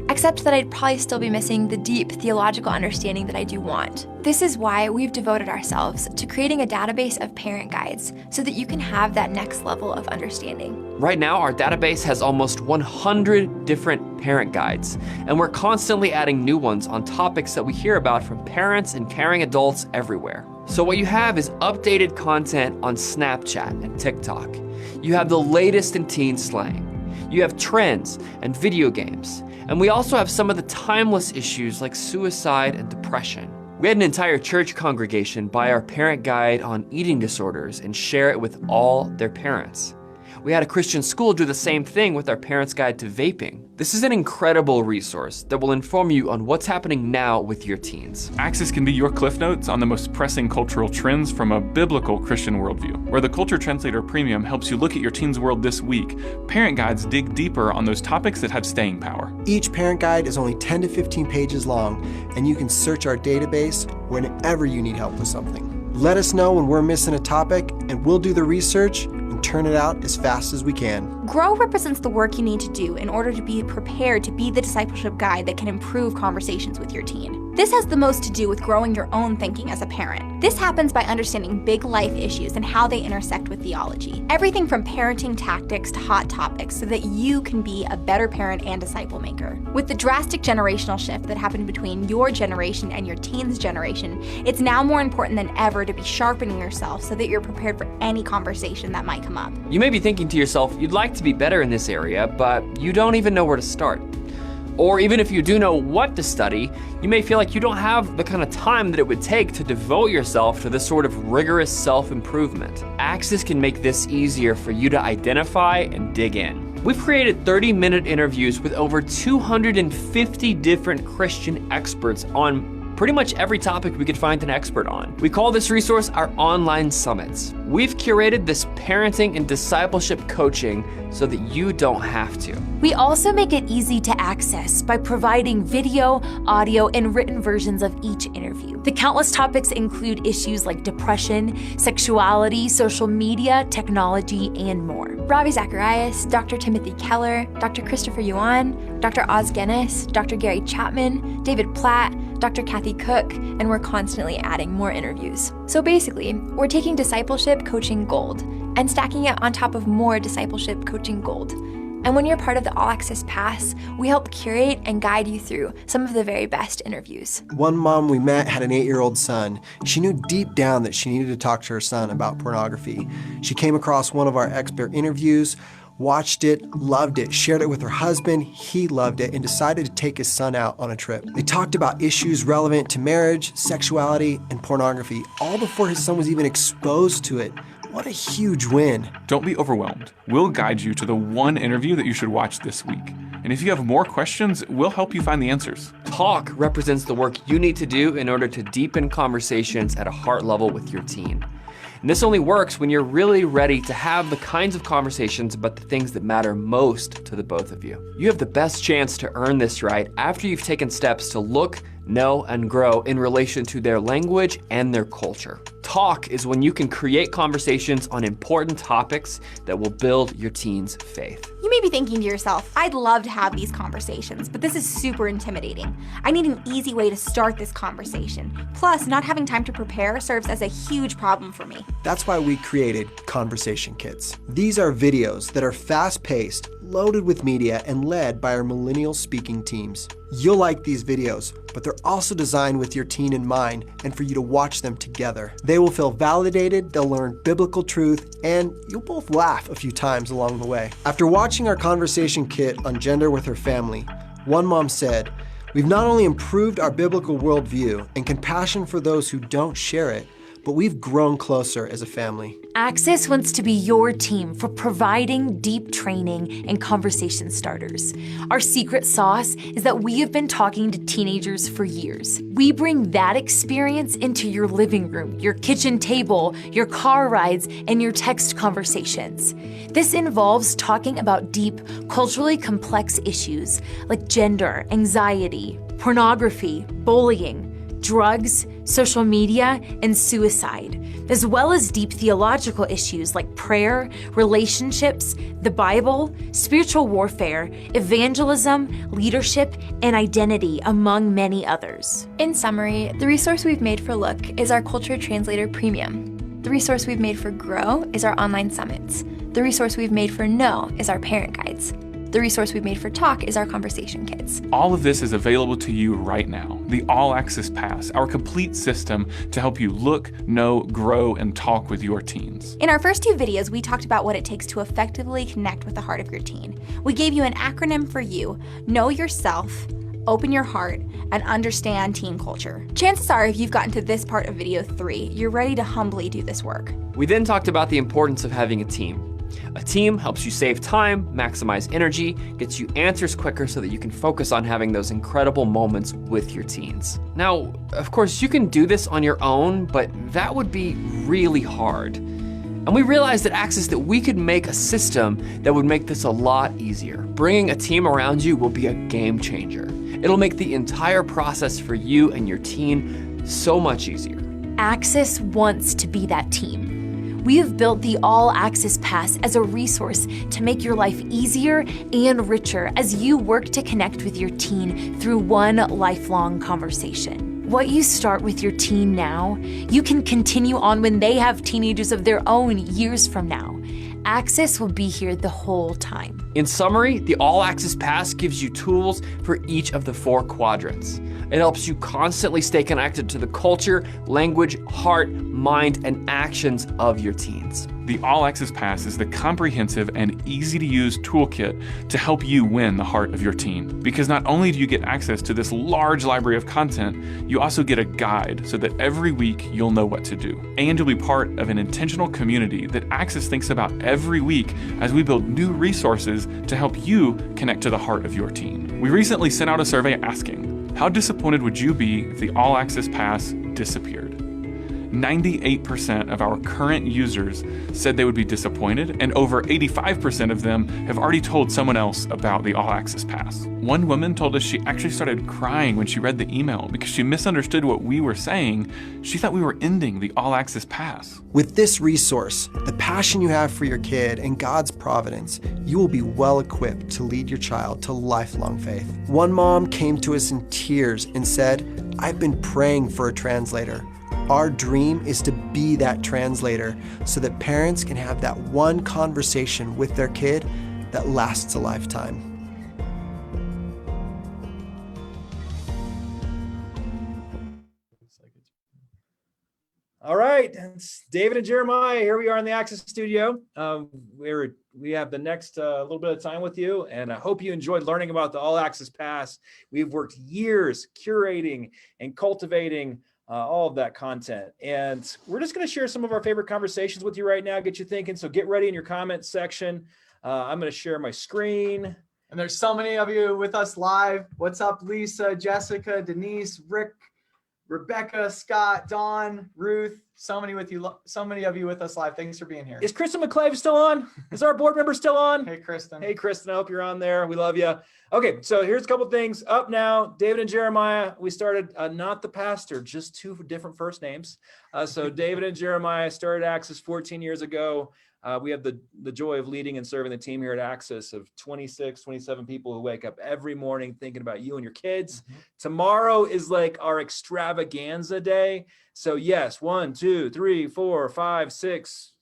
Except that I'd probably still be missing the deep theological understanding that I do want. This is why we've devoted ourselves to creating a database of parent guides so that you can have that next level of understanding. Right now, our database has almost 100 different parent guides, and we're constantly adding new ones on topics that we hear about from parents and caring adults everywhere. So what you have is updated content on Snapchat and TikTok. You have the latest in teen slang. You have trends and video games. And we also have some of the timeless issues like suicide and depression. We had an entire church congregation buy our parent guide on eating disorders and share it with all their parents. We had a Christian school do the same thing with our parents' guide to vaping. This is an incredible resource that will inform you on what's happening now with your teens. Access can be your Cliff Notes on the most pressing cultural trends from a biblical Christian worldview. Where the Culture Translator Premium helps you look at your teen's world this week, parent guides dig deeper on those topics that have staying power. Each parent guide is only 10 to 15 pages long, and you can search our database whenever you need help with something. Let us know when we're missing a topic, and we'll do the research and turn it out as fast as we can. Grow represents the work you need to do in order to be prepared to be the discipleship guide that can improve conversations with your teen. This has the most to do with growing your own thinking as a parent. This happens by understanding big life issues and how they intersect with theology. Everything from parenting tactics to hot topics so that you can be a better parent and disciple maker. With the drastic generational shift that happened between your generation and your teen's generation, it's now more important than ever to be sharpening yourself so that you're prepared for any conversation that might come up. You may be thinking to yourself, you'd like to be better in this area, but you don't even know where to start. Or even if you do know what to study, you may feel like you don't have the kind of time that it would take to devote yourself to this sort of rigorous self-improvement. Access can make this easier for you to identify and dig in. We've created 30-minute interviews with over 250 different Christian experts on pretty much every topic we could find an expert on. We call this resource our online summits. We've curated this parenting and discipleship coaching so that you don't have to. We also make it easy to access by providing video, audio, and written versions of each interview. The countless topics include issues like depression, sexuality, social media, technology, and more. Ravi Zacharias, Dr. Timothy Keller, Dr. Christopher Yuan, Dr. Oz Guinness, Dr. Gary Chapman, David Platt, Dr. Kathy Cook, and we're constantly adding more interviews. So basically, we're taking discipleship coaching gold and stacking it on top of more discipleship coaching gold. And when you're part of the All Access Pass, we help curate and guide you through some of the very best interviews. One mom we met had an 8-year-old son. She knew deep down that she needed to talk to her son about pornography. She came across one of our expert interviews, watched it, loved it, shared it with her husband, he loved it, and decided to take his son out on a trip. They talked about issues relevant to marriage, sexuality, and pornography, all before his son was even exposed to it. What a huge win. Don't be overwhelmed. We'll guide you to the one interview that you should watch this week. And if you have more questions, we'll help you find the answers. Talk represents the work you need to do in order to deepen conversations at a heart level with your teen. And this only works when you're really ready to have the kinds of conversations about the things that matter most to the both of you. You have the best chance to earn this right after you've taken steps to look, know, and grow in relation to their language and their culture. Talk is when you can create conversations on important topics that will build your teens' faith. You may be thinking to yourself, I'd love to have these conversations, but this is super intimidating. I need an easy way to start this conversation. Plus, not having time to prepare serves as a huge problem for me. That's why we created Conversation Kits. These are videos that are fast-paced, loaded with media, and led by our millennial speaking teams. You'll like these videos, but they're also designed with your teen in mind and for you to watch them together. They will feel validated, they'll learn biblical truth, and you'll both laugh a few times along the way. After watching our Conversation Kit on gender with her family, one mom said, "We've not only improved our biblical worldview and compassion for those who don't share it, but we've grown closer as a family." Access wants to be your team for providing deep training and conversation starters. Our secret sauce is that we have been talking to teenagers for years. We bring that experience into your living room, your kitchen table, your car rides, and your text conversations. This involves talking about deep, culturally complex issues like gender, anxiety, pornography, bullying, drugs, social media, and suicide, as well as deep theological issues like prayer, relationships, the Bible, spiritual warfare, evangelism, leadership, and identity, among many others. In summary, the resource we've made for Look is our Culture Translator Premium. The resource we've made for Grow is our online summits. The resource we've made for Know is our parent guides. The resource we've made for Talk is our Conversation Kits. All of this is available to you right now. The All Access Pass, our complete system to help you look, know, grow, and talk with your teens. In our first two videos, we talked about what it takes to effectively connect with the heart of your teen. We gave you an acronym for you: know yourself, open your heart, and understand teen culture. Chances are, if you've gotten to this part of video 3, you're ready to humbly do this work. We then talked about the importance of having a team. A team helps you save time, maximize energy, gets you answers quicker so that you can focus on having those incredible moments with your teens. Now, of course, you can do this on your own, but that would be really hard. And we realized at Access that we could make a system that would make this a lot easier. Bringing a team around you will be a game changer. It'll make the entire process for you and your teen so much easier. Access wants to be that team. We have built the All Access Pass as a resource to make your life easier and richer as you work to connect with your teen through one lifelong conversation. What you start with your teen now, you can continue on when they have teenagers of their own years from now. Access will be here the whole time. In summary, the All Access Pass gives you tools for each of the 4 quadrants. It helps you constantly stay connected to the culture, language, heart, mind, and actions of your teens. The All Access Pass is the comprehensive and easy-to-use toolkit to help you win the heart of your teen. Because not only do you get access to this large library of content, you also get a guide so that every week you'll know what to do. And you'll be part of an intentional community that Access thinks about every week as we build new resources to help you connect to the heart of your teen. We recently sent out a survey asking, how disappointed would you be if the All Access Pass disappeared? 98% of our current users said they would be disappointed, and over 85% of them have already told someone else about the All Access Pass. One woman told us she actually started crying when she read the email because she misunderstood what we were saying. She thought we were ending the All Access Pass. With this resource, the passion you have for your kid, and God's providence, you will be well equipped to lead your child to lifelong faith. One mom came to us in tears and said, "I've been praying for a translator. Our dream is to be that translator so that parents can have that one conversation with their kid that lasts a lifetime." All right, it's David and Jeremiah. Here we are in the Access Studio. We have the next little bit of time with you, and I hope you enjoyed learning about the All Access Pass. We've worked years curating and cultivating all of that content, and we're just going to share some of our favorite conversations with you right now, get you thinking. So get ready in your comments section. I'm going to share my screen. And there's so many of you with us live. What's up, Lisa, Jessica, Denise, Rick, Rebecca, Scott, Dawn, Ruth, so many of you with us live. Thanks for being here. Is Kristen McClave still on? Is our board member still on? Hey, Kristen. Hey, Kristen, I hope you're on there. We love you. Okay, so here's a couple things. Up now, David and Jeremiah. We started not the pastor, just two different first names. So David and Jeremiah started Access 14 years ago. We have the joy of leading and serving the team here at Access of 26, 27 people who wake up every morning thinking about you and your kids. Tomorrow is like our extravaganza day. So yes, 1, 2, 3, 4, 5, 6,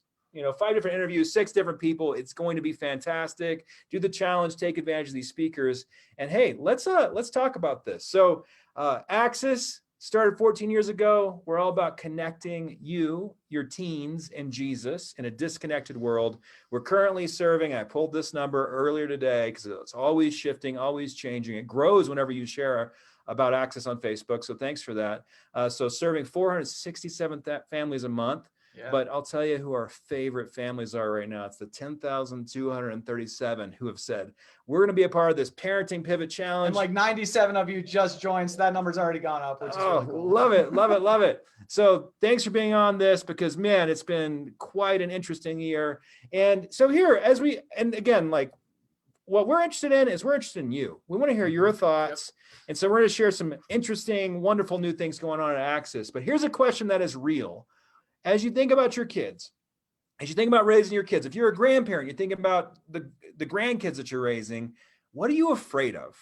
5 different interviews, 6 different people. It's going to be fantastic. Do the challenge, take advantage of these speakers. And hey, let's talk about this. So Access started 14 years ago. We're all about connecting you, your teens, and Jesus in a disconnected world. We're currently serving, I pulled this number earlier today because it's always shifting, always changing. It grows whenever you share about Access on Facebook. So thanks for that. So serving 467 families a month. Yeah. But I'll tell you who our favorite families are right now. It's the 10,237 who have said, we're going to be a part of this Parenting Pivot Challenge. And like 97 of you just joined, so that number's already gone up. Which is really cool. Love it, love it, love it. So thanks for being on this because, man, it's been quite an interesting year. And so here, and again, like what we're interested in is we're interested in you. We want to hear your thoughts. Yep. And so we're going to share some interesting, wonderful new things going on at Access. But here's a question that is real. As you think about your kids, as you think about raising your kids, if you're a grandparent, you think about the grandkids that you're raising, what are you afraid of?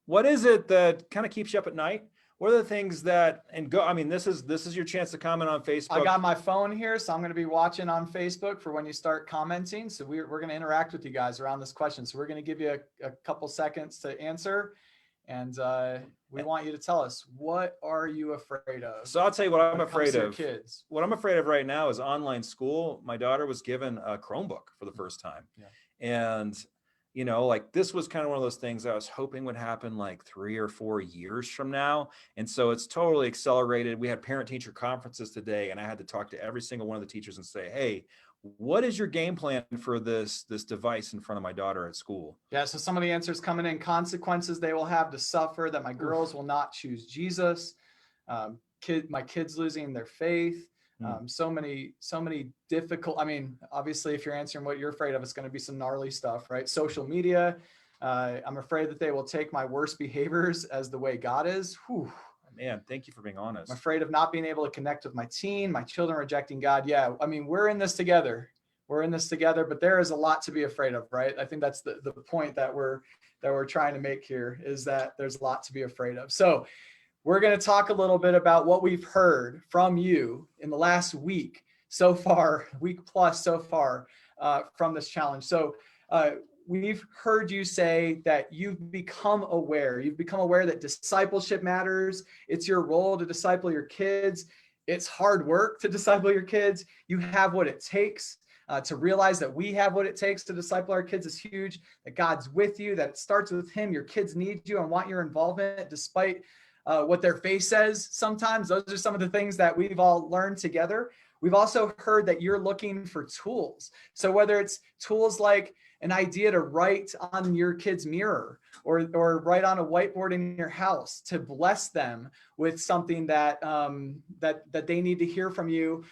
What is it that kind of keeps you up at night? What are the things that, this is your chance to comment on Facebook. I got my phone here, so I'm going to be watching on Facebook for when you start commenting. So we're going to interact with you guys around this question. So we're going to give you a couple seconds to answer. And we want you to tell us, what are you afraid of? So I'll tell you what I'm afraid of. Kids. What I'm afraid of right now is online school. My daughter was given a Chromebook for the first time. Yeah. And, like this was kind of one of those things I was hoping would happen like 3 or 4 years from now. And so it's totally accelerated. We had parent-teacher conferences today, and I had to talk to every single one of the teachers and say, hey, what is your game plan for this device in front of my daughter at school? Yeah, so some of the answers coming in: consequences they will have to suffer, that my girls will not choose Jesus, my kids losing their faith, so many difficult, obviously if you're answering what you're afraid of, it's going to be some gnarly stuff, right? Social media, I'm afraid that they will take my worst behaviors as the way God is. Whew. Man, thank you for being honest. I'm afraid of not being able to connect with my teen, my children rejecting God. Yeah, we're in this together. We're in this together, but there is a lot to be afraid of, right? I think that's the point that we're trying to make here, is that there's a lot to be afraid of. So we're going to talk a little bit about what we've heard from you in the last week so far, week plus so far from this challenge. So we've heard you say that you've become aware that discipleship matters. It's your role to disciple your kids. It's hard work to disciple your kids. You have what it takes. To realize that we have what it takes to disciple our kids is huge, that God's with you, that it starts with him. Your kids need you and want your involvement despite what their face says sometimes. Those are some of the things that we've all learned together. We've also heard that you're looking for tools. So whether it's tools like an idea to write on your kid's mirror or write on a whiteboard in your house to bless them with something that they need to hear from you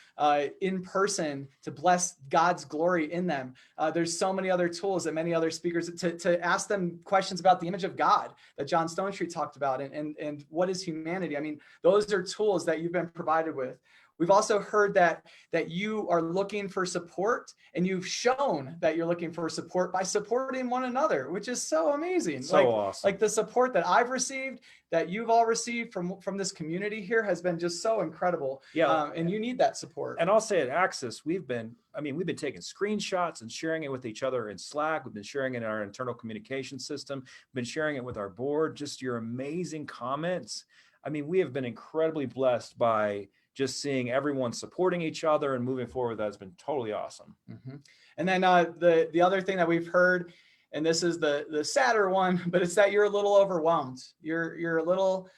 in person to bless God's glory in them. There's so many other tools that many other speakers to ask them questions about the image of God that John Stonestreet talked about and what is humanity. Those are tools that you've been provided with. We've also heard that you are looking for support, and you've shown that you're looking for support by supporting one another, which is so amazing. So awesome. Like the support that I've received, that you've all received from this community here has been just so incredible. Yeah. And you need that support. And I'll say at Access, we've been taking screenshots and sharing it with each other in Slack. We've been sharing it in our internal communication system. We've been sharing it with our board. Just your amazing comments. We have been incredibly blessed by just seeing everyone supporting each other and moving forward. That's been totally awesome. Mm-hmm. And then the other thing that we've heard, and this is the sadder one, but it's that you're a little overwhelmed. You're a little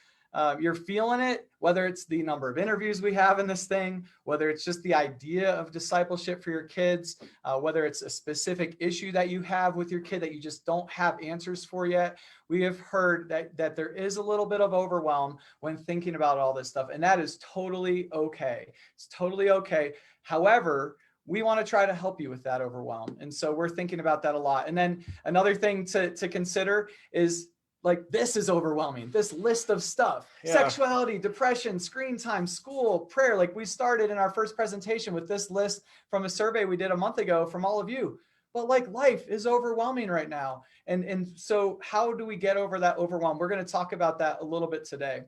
you're feeling it, whether it's the number of interviews we have in this thing, whether it's just the idea of discipleship for your kids, whether it's a specific issue that you have with your kid that you just don't have answers for yet, we have heard that there is a little bit of overwhelm when thinking about all this stuff. And that is totally okay. It's totally okay. However, we want to try to help you with that overwhelm. And so we're thinking about that a lot. And then another thing to consider is, like, this is overwhelming, this list of stuff, sexuality, depression, screen time, school, prayer. Like, we started in our first presentation with this list from a survey we did a month ago from all of you. But like, life is overwhelming right now. And so how do we get over that overwhelm? We're going to talk about that a little bit today.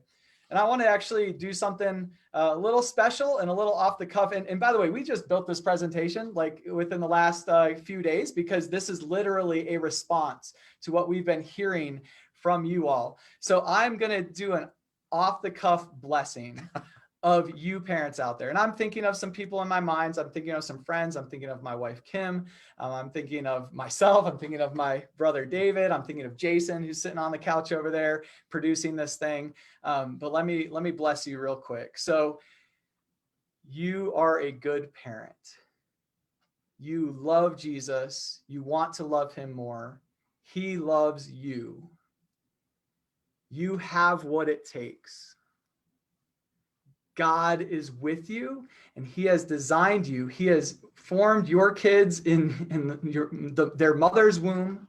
And I want to actually do something a little special and a little off the cuff. And by the way, we just built this presentation like within the last few days, because this is literally a response to what we've been hearing from you all. So I'm going to do an off the cuff blessing of you parents out there. And I'm thinking of some people in my mind. I'm thinking of some friends. I'm thinking of my wife, Kim. I'm thinking of myself. I'm thinking of my brother, David. I'm thinking of Jason, who's sitting on the couch over there producing this thing. But let me bless you real quick. So you are a good parent. You love Jesus. You want to love him more. He loves you. You have what it takes. God is with you, and he has designed you. He has formed your kids in their mother's womb,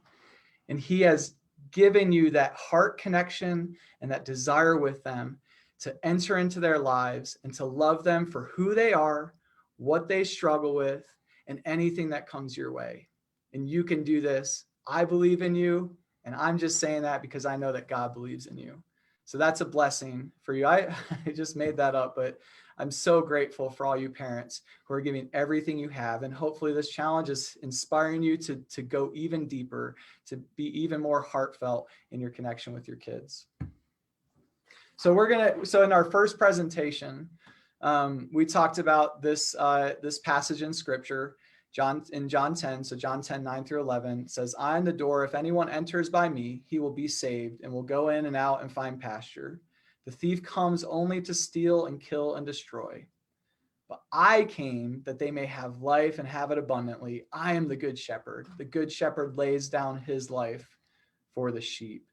and he has given you that heart connection and that desire with them to enter into their lives and to love them for who they are, what they struggle with, and anything that comes your way. And you can do this. I believe in you, and I'm just saying that because I know that God believes in you. So that's a blessing for you. I just made that up, but I'm so grateful for all you parents who are giving everything you have. And hopefully this challenge is inspiring you to go even deeper, to be even more heartfelt in your connection with your kids. So in our first presentation, we talked about this passage in scripture, John 10. So John 10, 9 through 11 says, I am the door. If anyone enters by me, he will be saved and will go in and out and find pasture. The thief comes only to steal and kill and destroy. But I came that they may have life and have it abundantly. I am the good shepherd. The good shepherd lays down his life for the sheep.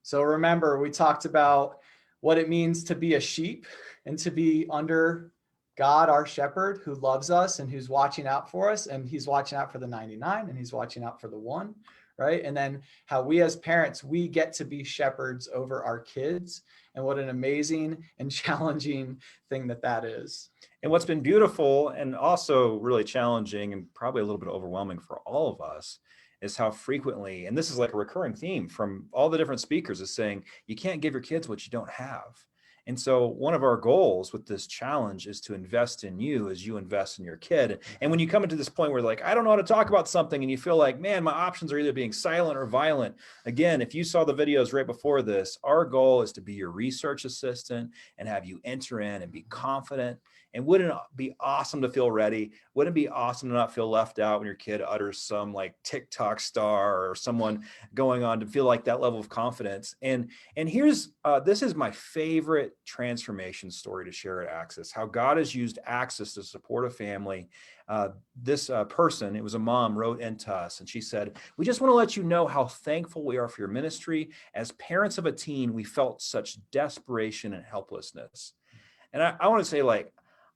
So remember, we talked about what it means to be a sheep and to be under God, our shepherd, who loves us and who's watching out for us, and he's watching out for the 99 and he's watching out for the one, right? And then how we as parents, we get to be shepherds over our kids, and what an amazing and challenging thing that is. And what's been beautiful and also really challenging and probably a little bit overwhelming for all of us is how frequently, and this is like a recurring theme from all the different speakers, is saying you can't give your kids what you don't have. And so one of our goals with this challenge is to invest in you as you invest in your kid. And when you come into this point where like, I don't know how to talk about something, and you feel like, man, my options are either being silent or violent. Again, if you saw the videos right before this, our goal is to be your research assistant and have you enter in and be confident. And wouldn't it be awesome to feel ready? Wouldn't it be awesome to not feel left out when your kid utters some like TikTok star or someone going on, to feel like that level of confidence? And here's, this is my favorite transformation story to share at Access, how God has used Access to support a family. This person, it was a mom, wrote into us and she said, we just want to let you know how thankful we are for your ministry. As parents of a teen, we felt such desperation and helplessness. And I want to say, like,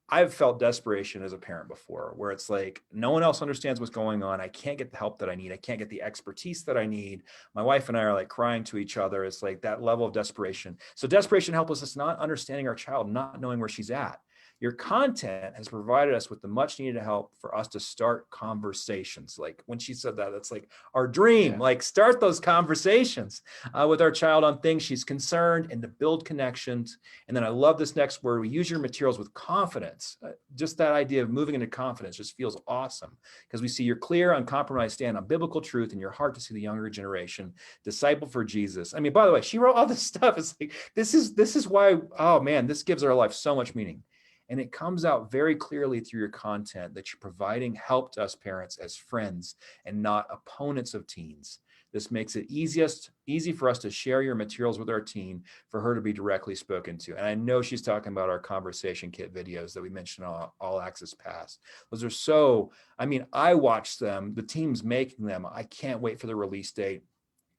I've felt desperation as a parent before, where it's like, no one else understands what's going on. I can't get the help that I need. I can't get the expertise that I need. My wife and I are like crying to each other. It's like that level of desperation. So desperation, helplessness, not understanding our child, not knowing where she's at. Your content has provided us with the much needed help for us to start conversations. Like when she said that, that's like our dream, like start those conversations with our child on things she's concerned, and to build connections. And then I love this next word, we use your materials with confidence. Just that idea of moving into confidence just feels awesome, because we see your clear, uncompromised stand on biblical truth and your heart to see the younger generation disciple for Jesus. I mean, by the way, she wrote all this stuff. It's like, this is why, oh man, this gives our life so much meaning. And it comes out very clearly through your content that you're providing help to us parents as friends and not opponents of teens. This makes it easy for us to share your materials with our teen, for her to be directly spoken to. And I know she's talking about our conversation kit videos that we mentioned on All Access Pass. Those are so, I mean, I watched them, the team's making them. I can't wait for the release date.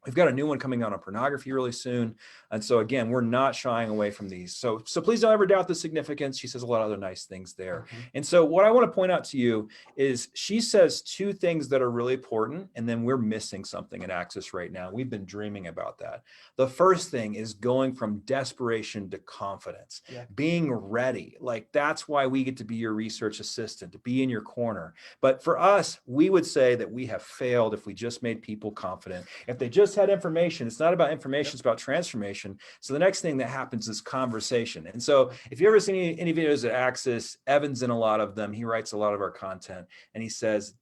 We've got a new one coming out on pornography really soon. And so again, we're not shying away from these. So please don't ever doubt the significance. She says a lot of other nice things there. And so what I want to point out to you is she says two things that are really important, and then we're missing something at Access right now. We've been dreaming about that. The first thing is going from desperation to confidence, being ready. Like, that's why we get to be your research assistant, to be in your corner. But for us, we would say that we have failed if we just made people confident. If they just had information, it's not about information, it's about transformation. So the next thing that happens is conversation. And so if you ever seen any videos at Access, Evan's in a lot of them. He writes a lot of our content, and he says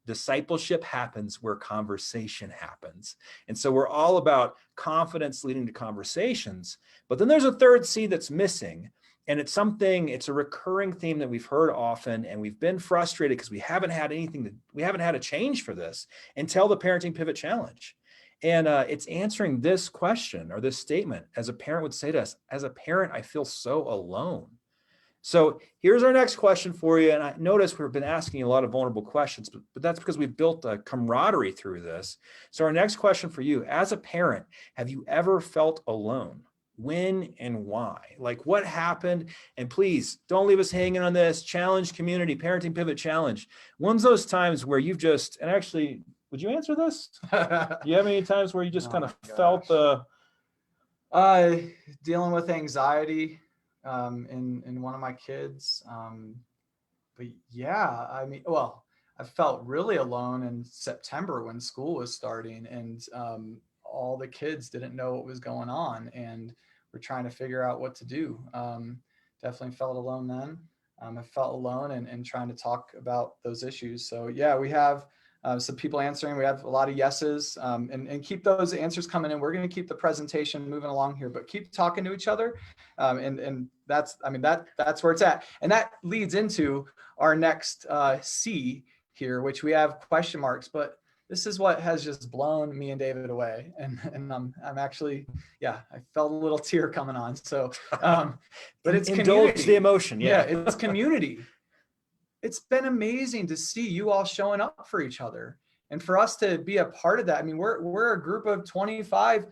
discipleship happens where conversation happens. And so we're all about confidence leading to conversations. But then there's a third C that's missing. And it's a recurring theme that we've heard often, and we've been frustrated because we haven't had a change for this until the Parenting Pivot Challenge. And it's answering this question or this statement, as a parent would say to us, as a parent, I feel so alone. So here's our next question for you. And I notice we've been asking a lot of vulnerable questions, but that's because we've built a camaraderie through this. So our next question for you, as a parent, have you ever felt alone? When and why? Like, what happened? And please don't leave us hanging on this. Challenge community, Parenting Pivot Challenge. When's those times where you've just, and actually, would you answer this? Do you have any times where you just kind of felt the dealing with anxiety in one of my kids? But yeah, I mean, well, I felt really alone in September when school was starting, and all the kids didn't know what was going on, and we're trying to figure out what to do. Definitely felt alone then. I felt alone and trying to talk about those issues. So yeah, we have some people answering. We have a lot of yeses, and keep those answers coming in. We're going to keep the presentation moving along here, but keep talking to each other. And that's, I mean, that's where it's at. And that leads into our next C here, which we have question marks, but this is what has just blown me and David away. And I'm actually, yeah, I felt a little tear coming on. So, but it's indulge the emotion. Yeah, it's community. It's been amazing to see you all showing up for each other, and for us to be a part of that. I mean, we're a group of 25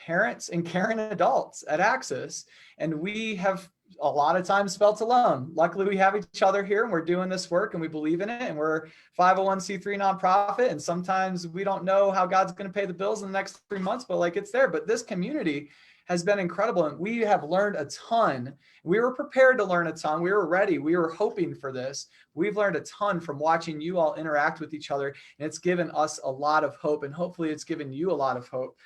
parents and caring adults at Access, and we have a lot of times felt alone. Luckily, we have each other here, and we're doing this work, and we believe in it, and we're 501c3 nonprofit, and sometimes we don't know how God's going to pay the bills in the next 3 months, but like, it's there. But this community has been incredible, and we have learned a ton. We were prepared to learn a ton. We were ready. We were hoping for this. We've learned a ton from watching you all interact with each other, and it's given us a lot of hope, and hopefully it's given you a lot of hope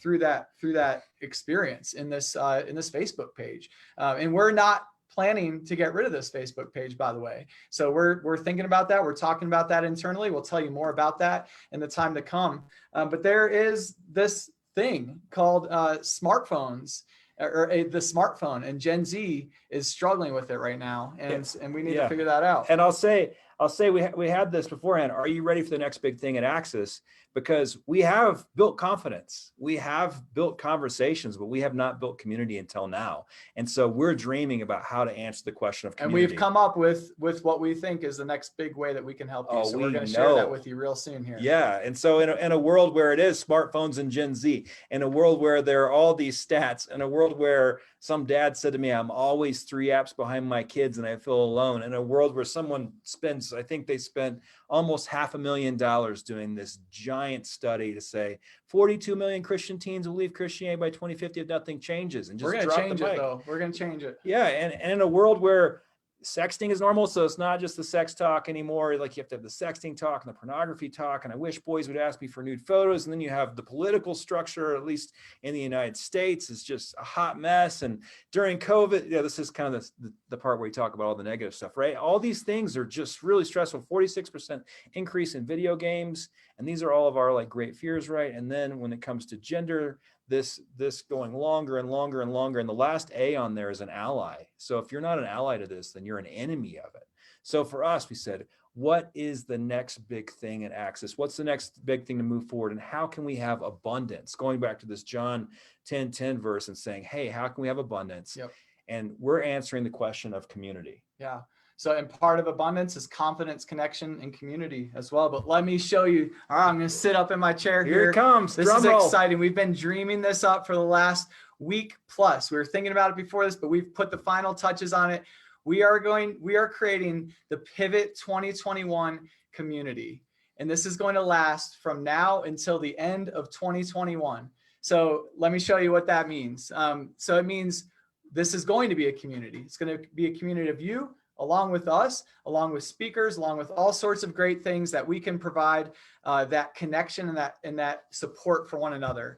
through that experience in this Facebook page. And we're not planning to get rid of this Facebook page, by the way. So we're thinking about that. We're talking about that internally. We'll tell you more about that in the time to come. But there is this thing called smartphones, or the smartphone, and Gen Z is struggling with it right now, and we need to figure that out. And I'll say we had this beforehand. Are you ready for the next big thing at Access? Because we have built confidence, we have built conversations, but we have not built community until now. And so we're dreaming about how to answer the question of community. And we've come up with what we think is the next big way that we can help you. So we're going to share that with you real soon here. Yeah. And so in a world where it is smartphones and Gen Z, in a world where there are all these stats, in a world where some dad said to me, I'm always 3 apps behind my kids and I feel alone, in a world where someone spends, I think they spent almost $500,000 doing this giant study to say 42 million Christian teens will leave Christianity by 2050 if nothing changes. And just we're going to change it, though. We're going to change it. Yeah. And in a world where sexting is normal, so it's not just the sex talk anymore. Like, you have to have the sexting talk and the pornography talk. And I wish boys would ask me for nude photos. And then you have the political structure, at least in the United States, is just a hot mess. And during COVID, this is kind of the part where we talk about all the negative stuff, right? All these things are just really stressful. 46% increase in video games. And these are all of our like great fears, right? And then when it comes to gender, this going longer and longer and longer. And the last A on there is an ally. So if you're not an ally to this, then you're an enemy of it. So for us, we said, what is the next big thing at Access? What's the next big thing to move forward? And how can we have abundance? Going back to this John 10:10 verse and saying, hey, how can we have abundance? Yep. And we're answering the question of community. Yeah. So, and part of abundance is confidence, connection, and community as well. But let me show you. All right, I'm going to sit up in my chair here. Here it comes. This Drum is roll. exciting. We've been dreaming this up for the last week plus. We were thinking about it before this, but we've put the final touches on it. We are creating the Pivot 2021 community. And this is going to last from now until the end of 2021. So let me show you what that means. So it means this is going to be a community. It's going to be a community of you, along with us, along with speakers, along with all sorts of great things that we can provide that connection and that support for one another.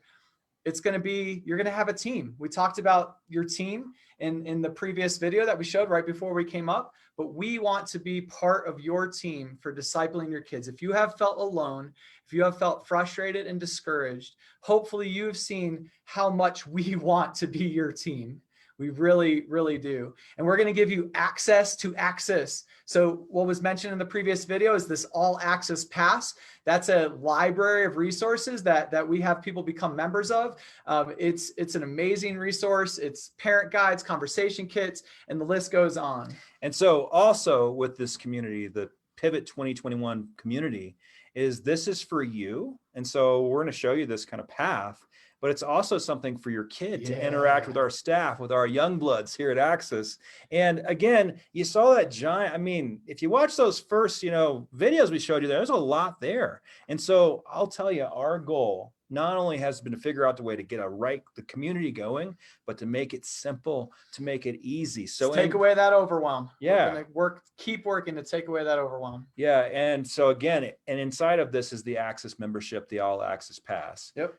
It's going to be, you're going to have a team. We talked about your team in the previous video that we showed right before we came up, but we want to be part of your team for discipling your kids. If you have felt alone, if you have felt frustrated and discouraged, hopefully you've seen how much we want to be your team. We really, really do. And we're going to give you access to Access. So what was mentioned in the previous video is this All Access Pass. That's a library of resources that we have people become members of. It's an amazing resource. It's parent guides, conversation kits, and the list goes on. And so also with this community, the Pivot 2021 community, this is for you. And so we're going to show you this kind of path. But it's also something for your kid to interact with our staff, with our young bloods here at Access. And again, you saw that giant, I mean, if you watch those first, videos we showed you, there's a lot there. And so I'll tell you, our goal not only has been to figure out the way to get the community going, but to make it simple, to make it easy. So take away that overwhelm. Yeah. We're gonna keep working to take away that overwhelm. Yeah. And so again, and inside of this is the Access membership, the All Access Pass. Yep.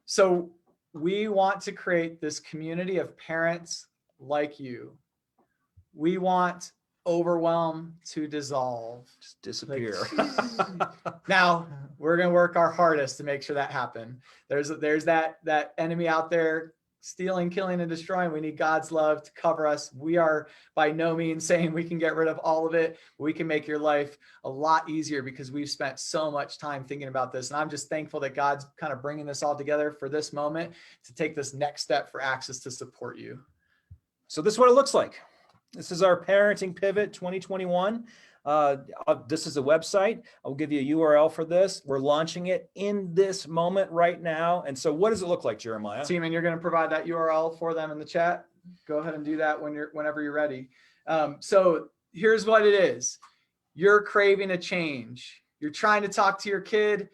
So we want to create this community of parents like you. We want overwhelm to dissolve. Just disappear. Now we're going to work our hardest to make sure that happens. There's that enemy out there stealing, killing, and destroying. We need God's love to cover us. We are by no means saying we can get rid of all of it. We can make your life a lot easier because we've spent so much time thinking about this. And I'm just thankful that God's kind of bringing this all together for this moment to take this next step for Access to support you. So this is what it looks like. This is our Parenting Pivot 2021. This is a website. I'll give you a URL for this. We're launching it in this moment right now. And so what does it look like, Jeremiah? Team, and you're going to provide that URL for them in the chat. Go ahead and do that whenever you're ready. So here's what it is. You're craving a change. You're trying to talk to your kid.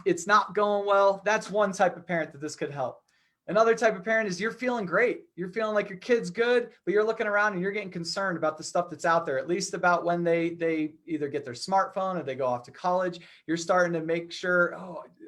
It's not going well. That's one type of parent that this could help. Another type of parent is you're feeling great. You're feeling like your kid's good, but you're looking around and you're getting concerned about the stuff that's out there, at least about when they either get their smartphone or they go off to college. You're starting to make sure,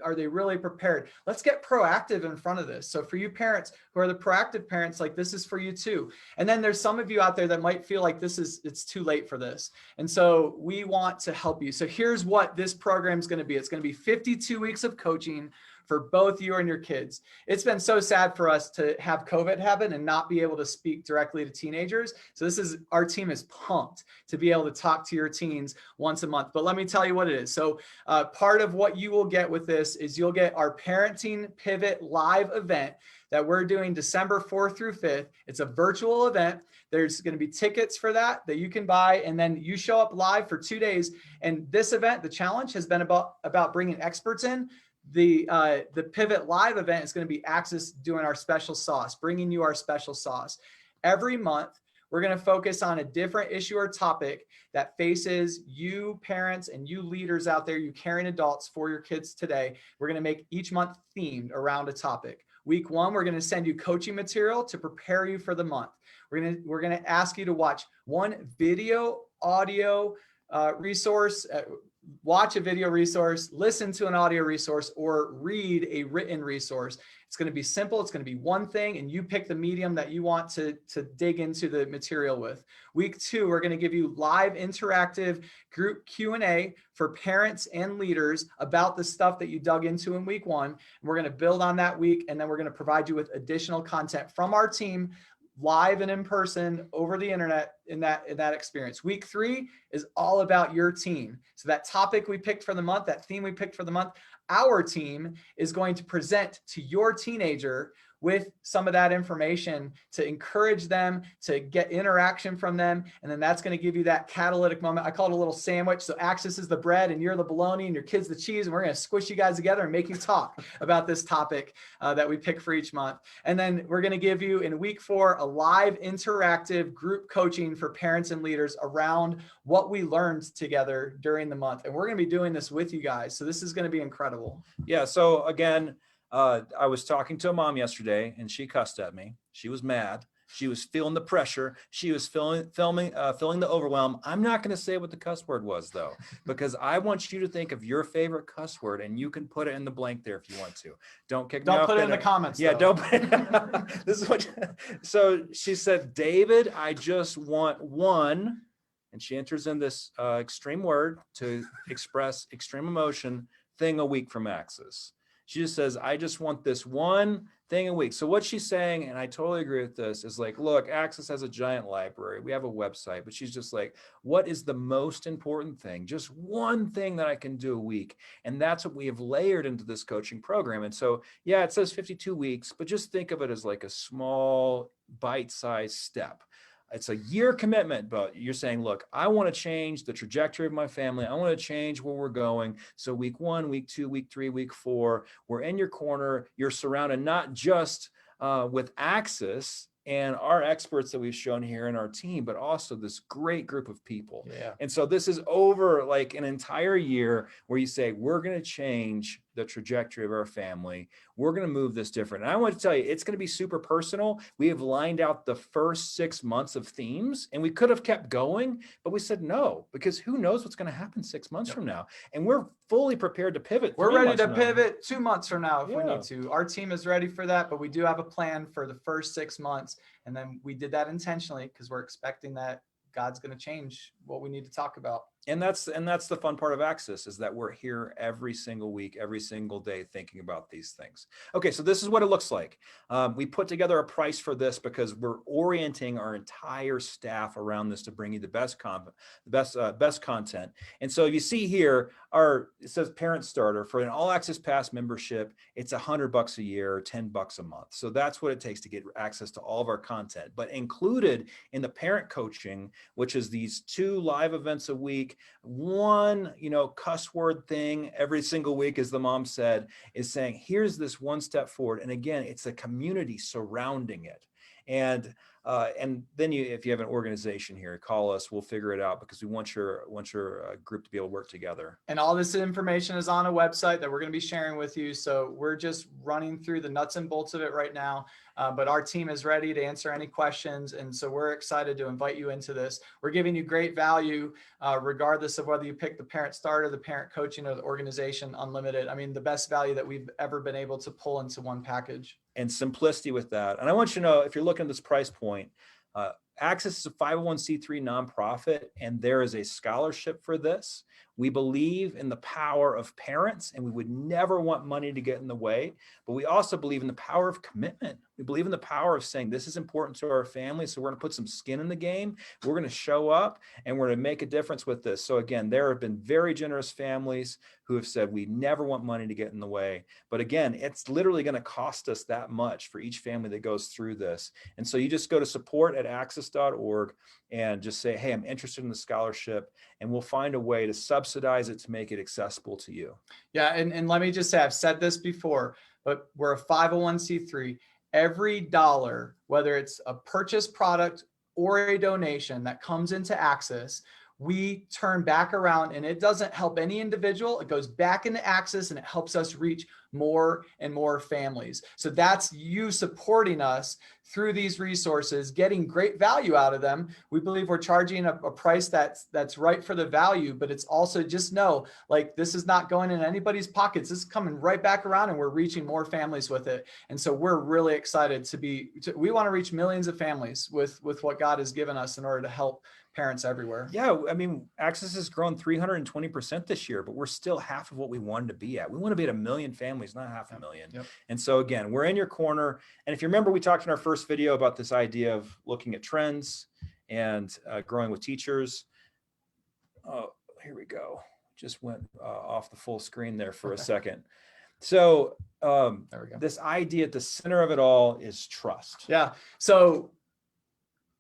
are they really prepared? Let's get proactive in front of this. So for you parents who are the proactive parents, like this is for you too. And then there's some of you out there that might feel like it's too late for this. And so we want to help you. So here's what this program is going to be. It's going to be 52 weeks of coaching for both you and your kids. It's been so sad for us to have COVID happen and not be able to speak directly to teenagers. So our team is pumped to be able to talk to your teens once a month. But let me tell you what it is. So part of what you will get with this is you'll get our Parenting Pivot live event that we're doing December 4th through 5th. It's a virtual event. There's going to be tickets for that you can buy. And then you show up live for 2 days. And this event, the challenge has been about bringing experts in. The Pivot Live event is going to be Access doing our special sauce, bringing you our special sauce. Every month, we're going to focus on a different issue or topic that faces you parents and you leaders out there, you caring adults for your kids today. We're going to make each month themed around a topic. Week 1, we're going to send you coaching material to prepare you for the month. We're going to ask you to watch one video, audio resource. watch a video resource, listen to an audio resource, or read a written resource. It's going to be simple. It's going to be one thing, and you pick the medium that you want to dig into the material with. Week 2, we're going to give you live interactive group Q&A for parents and leaders about the stuff that you dug into in week 1. And we're going to build on that week, and then we're going to provide you with additional content from our team, live and in person, over the internet, in that experience. Week 3 is all about your team. So that topic we picked for the month, that theme we picked for the month, our team is going to present to your teenager with some of that information to encourage them, to get interaction from them. And then that's going to give you that catalytic moment. I call it a little sandwich. So Axis is the bread and you're the bologna and your kid's the cheese. And we're going to squish you guys together and make you talk about this topic that we pick for each month. And then we're going to give you in week 4, a live interactive group coaching for parents and leaders around what we learned together during the month. And we're going to be doing this with you guys. So this is going to be incredible. Yeah. So again, I was talking to a mom yesterday and she cussed at me. She was mad. She was feeling the pressure. She was feeling the overwhelm. I'm not going to say what the cuss word was though, because I want you to think of your favorite cuss word and you can put it in the blank there if you want to. Don't kick me off. Don't put it in the comments. Yeah, though. don't. This is what. So she said, David, I just want one. And she enters in this extreme word to express extreme emotion thing a week from Axis. She just says, I just want this one thing a week. So what she's saying, and I totally agree with this, is like, look, Axis has a giant library. We have a website, but she's just like, what is the most important thing? Just one thing that I can do a week. And that's what we have layered into this coaching program. And so, yeah, it says 52 weeks, but just think of it as like a small bite-sized step. It's a year commitment, but you're saying, look, I want to change the trajectory of my family. I want to change where we're going. So week 1, week 2, week 3, week 4, we're in your corner. You're surrounded not just with Axis and our experts that we've shown here in our team, but also this great group of people. Yeah. And so this is over like an entire year where you say, we're going to change the trajectory of our family. We're going to move this different. And I want to tell you, it's going to be super personal. We have lined out the first 6 months of themes, and we could have kept going, but we said no, because who knows what's going to happen 6 months from now. And we're fully prepared to pivot. We're ready to pivot 2 months from now if we Yeah. need to. Our team is ready for that, but we do have a plan for the first 6 months. And then we did that intentionally because we're expecting that God's going to change what we need to talk about. And that's the fun part of Axis, is that we're here every single week, every single day, thinking about these things. Okay, so this is what it looks like. We put together a price for this because we're orienting our entire staff around this to bring you the best content. And so you see here, it says Parent Starter for an All Access Pass membership. It's $100 a year, $10 a month. So that's what it takes to get access to all of our content. But included in the parent coaching, which is these 2 live events a week, one, cuss word thing every single week, as the mom said, is saying, here's this one step forward. And again, it's a community surrounding it. And then if you have an organization here, call us, we'll figure it out, because we want your group to be able to work together. And all this information is on a website that we're going to be sharing with you. So we're just running through the nuts and bolts of it right now. But our team is ready to answer any questions. And so we're excited to invite you into this. We're giving you great value, regardless of whether you pick the Parent Starter, the Parent Coaching, or the Organization Unlimited. I mean, the best value that we've ever been able to pull into one package. And simplicity with that. And I want you to know, if you're looking at this price point, Access is a 501c3 nonprofit, and there is a scholarship for this. We believe in the power of parents, and we would never want money to get in the way, but we also believe in the power of commitment. We believe in the power of saying, this is important to our family, so we're going to put some skin in the game. We're going to show up, and we're going to make a difference with this. So again, there have been very generous families who have said, we never want money to get in the way. But again, it's literally going to cost us that much for each family that goes through this. And so you just go to support@axis.org and just say, hey, I'm interested in the scholarship, and we'll find a way to subsidize it to make it accessible to you. Yeah. And let me just say, I've said this before, but we're a 501c3. Every dollar, whether it's a purchased product or a donation that comes into Axis, we turn back around, and it doesn't help any individual. It goes back into Axis, and it helps us reach more and more families. So that's you supporting us through these resources, getting great value out of them. We believe we're charging a price that's right for the value, but it's also, just know, like, this is not going in anybody's pockets. This is coming right back around, and we're reaching more families with it. And so we're really excited we want to reach millions of families with what God has given us in order to help parents everywhere. Yeah, I mean, Access has grown 320% this year, but we're still half of what we wanted to be at. We want to be at 1 million families, not 500,000. Yep. And so again, we're in your corner. And if you remember, we talked in our first video about this idea of looking at trends and growing with teachers. Oh, here we go. Just went off the full screen there for a second. So there we go. This idea at the center of it all is trust. Yeah. So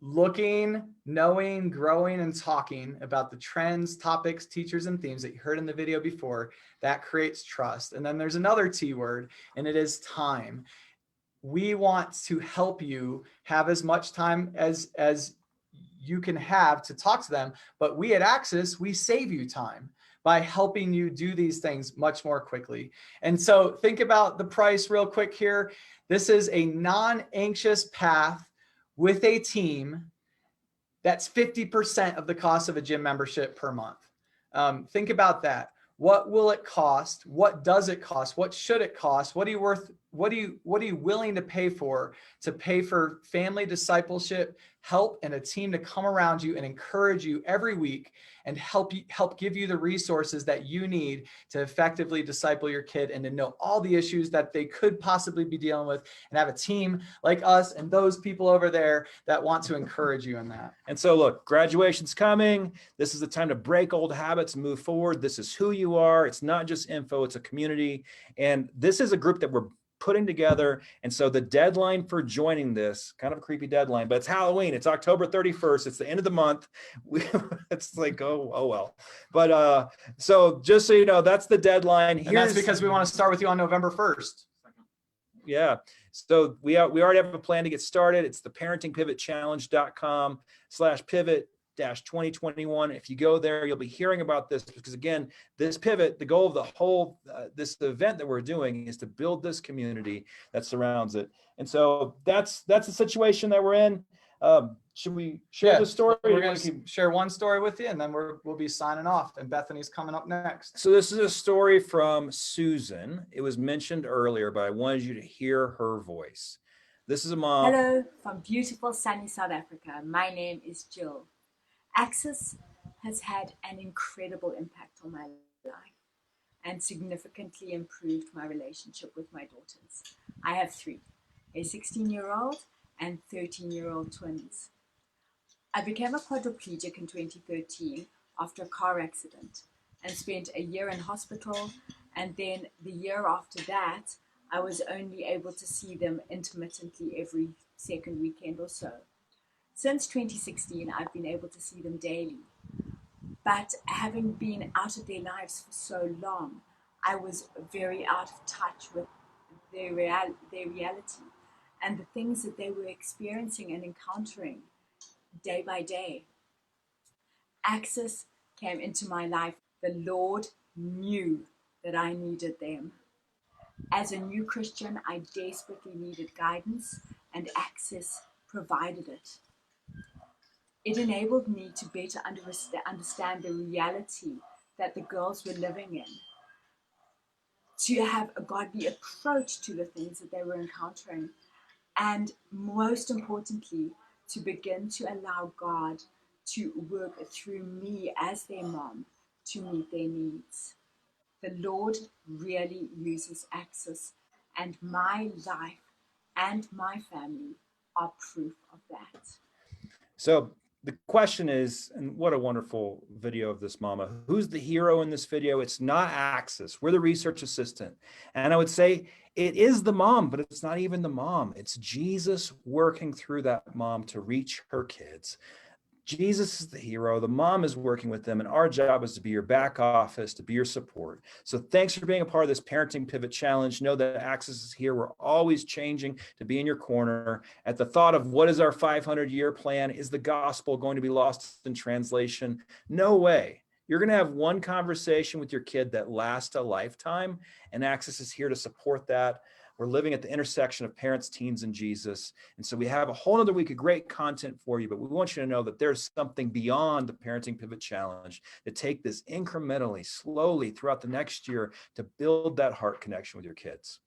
looking, knowing, growing, and talking about the trends, topics, teachers, and themes that you heard in the video before, that creates trust. And then there's another T word, and it is time. We want to help you have as much time as you can have to talk to them, but we at Access, we save you time by helping you do these things much more quickly. And so think about the price real quick here. This is a non-anxious path with a team that's 50% of the cost of a gym membership per month. Think about that. What will it cost? What does it cost? What should it cost? What are you willing to pay for family discipleship, help, and a team to come around you and encourage you every week and help give you the resources that you need to effectively disciple your kid and to know all the issues that they could possibly be dealing with, and have a team like us and those people over there that want to encourage you in that. And so look, graduation's coming. This is the time to break old habits and move forward. This is who you are. It's not just info, it's a community. And this is a group that we're putting together. And so the deadline for joining this, kind of a creepy deadline, but it's Halloween. It's October 31st. It's the end of the month. It's like, oh well. But so just so you know, that's the deadline. And that's because we want to start with you on November 1st. Yeah. So we already have a plan to get started. It's the parentingpivotchallenge.com/pivot-2021. If you go there, you'll be hearing about this, because again, this pivot, the goal of the whole, this event that we're doing is to build this community that surrounds it. And so that's the situation that we're in. Should we share the story? We're going to share one story with you, and then we'll be signing off, and Bethany's coming up next. So this is a story from Susan. It was mentioned earlier, but I wanted you to hear her voice. This is a mom. Hello from beautiful sunny South Africa. My name is Jill. Access has had an incredible impact on my life and significantly improved my relationship with my daughters. I have 3, a 16-year-old and 13-year-old twins. I became a quadriplegic in 2013 after a car accident and spent a year in hospital, and then the year after that, I was only able to see them intermittently every second weekend or so. Since 2016, I've been able to see them daily. But having been out of their lives for so long, I was very out of touch with their reality and the things that they were experiencing and encountering day by day. Access came into my life. The Lord knew that I needed them. As a new Christian, I desperately needed guidance, and Access provided it. It enabled me to better understand the reality that the girls were living in, to have a godly approach to the things that they were encountering, and most importantly, to begin to allow God to work through me as their mom to meet their needs. The Lord really uses Access, and my life and my family are proof of that. So the question is, and what a wonderful video of this mama, who's the hero in this video? It's not Access. We're the research assistant. And I would say it is the mom, but it's not even the mom. It's Jesus working through that mom to reach her kids. Jesus is the hero. The mom is working with them, and our job is to be your back office, to be your support. So thanks for being a part of this Parenting Pivot Challenge. Know that Access is here. We're always changing to be in your corner. At the thought of what is our 500-year plan? Is the gospel going to be lost in translation? No way. You're going to have one conversation with your kid that lasts a lifetime, and Access is here to support that. We're living at the intersection of parents, teens, and Jesus. And so we have a whole other week of great content for you, but we want you to know that there's something beyond the Parenting Pivot Challenge to take this incrementally, slowly throughout the next year to build that heart connection with your kids.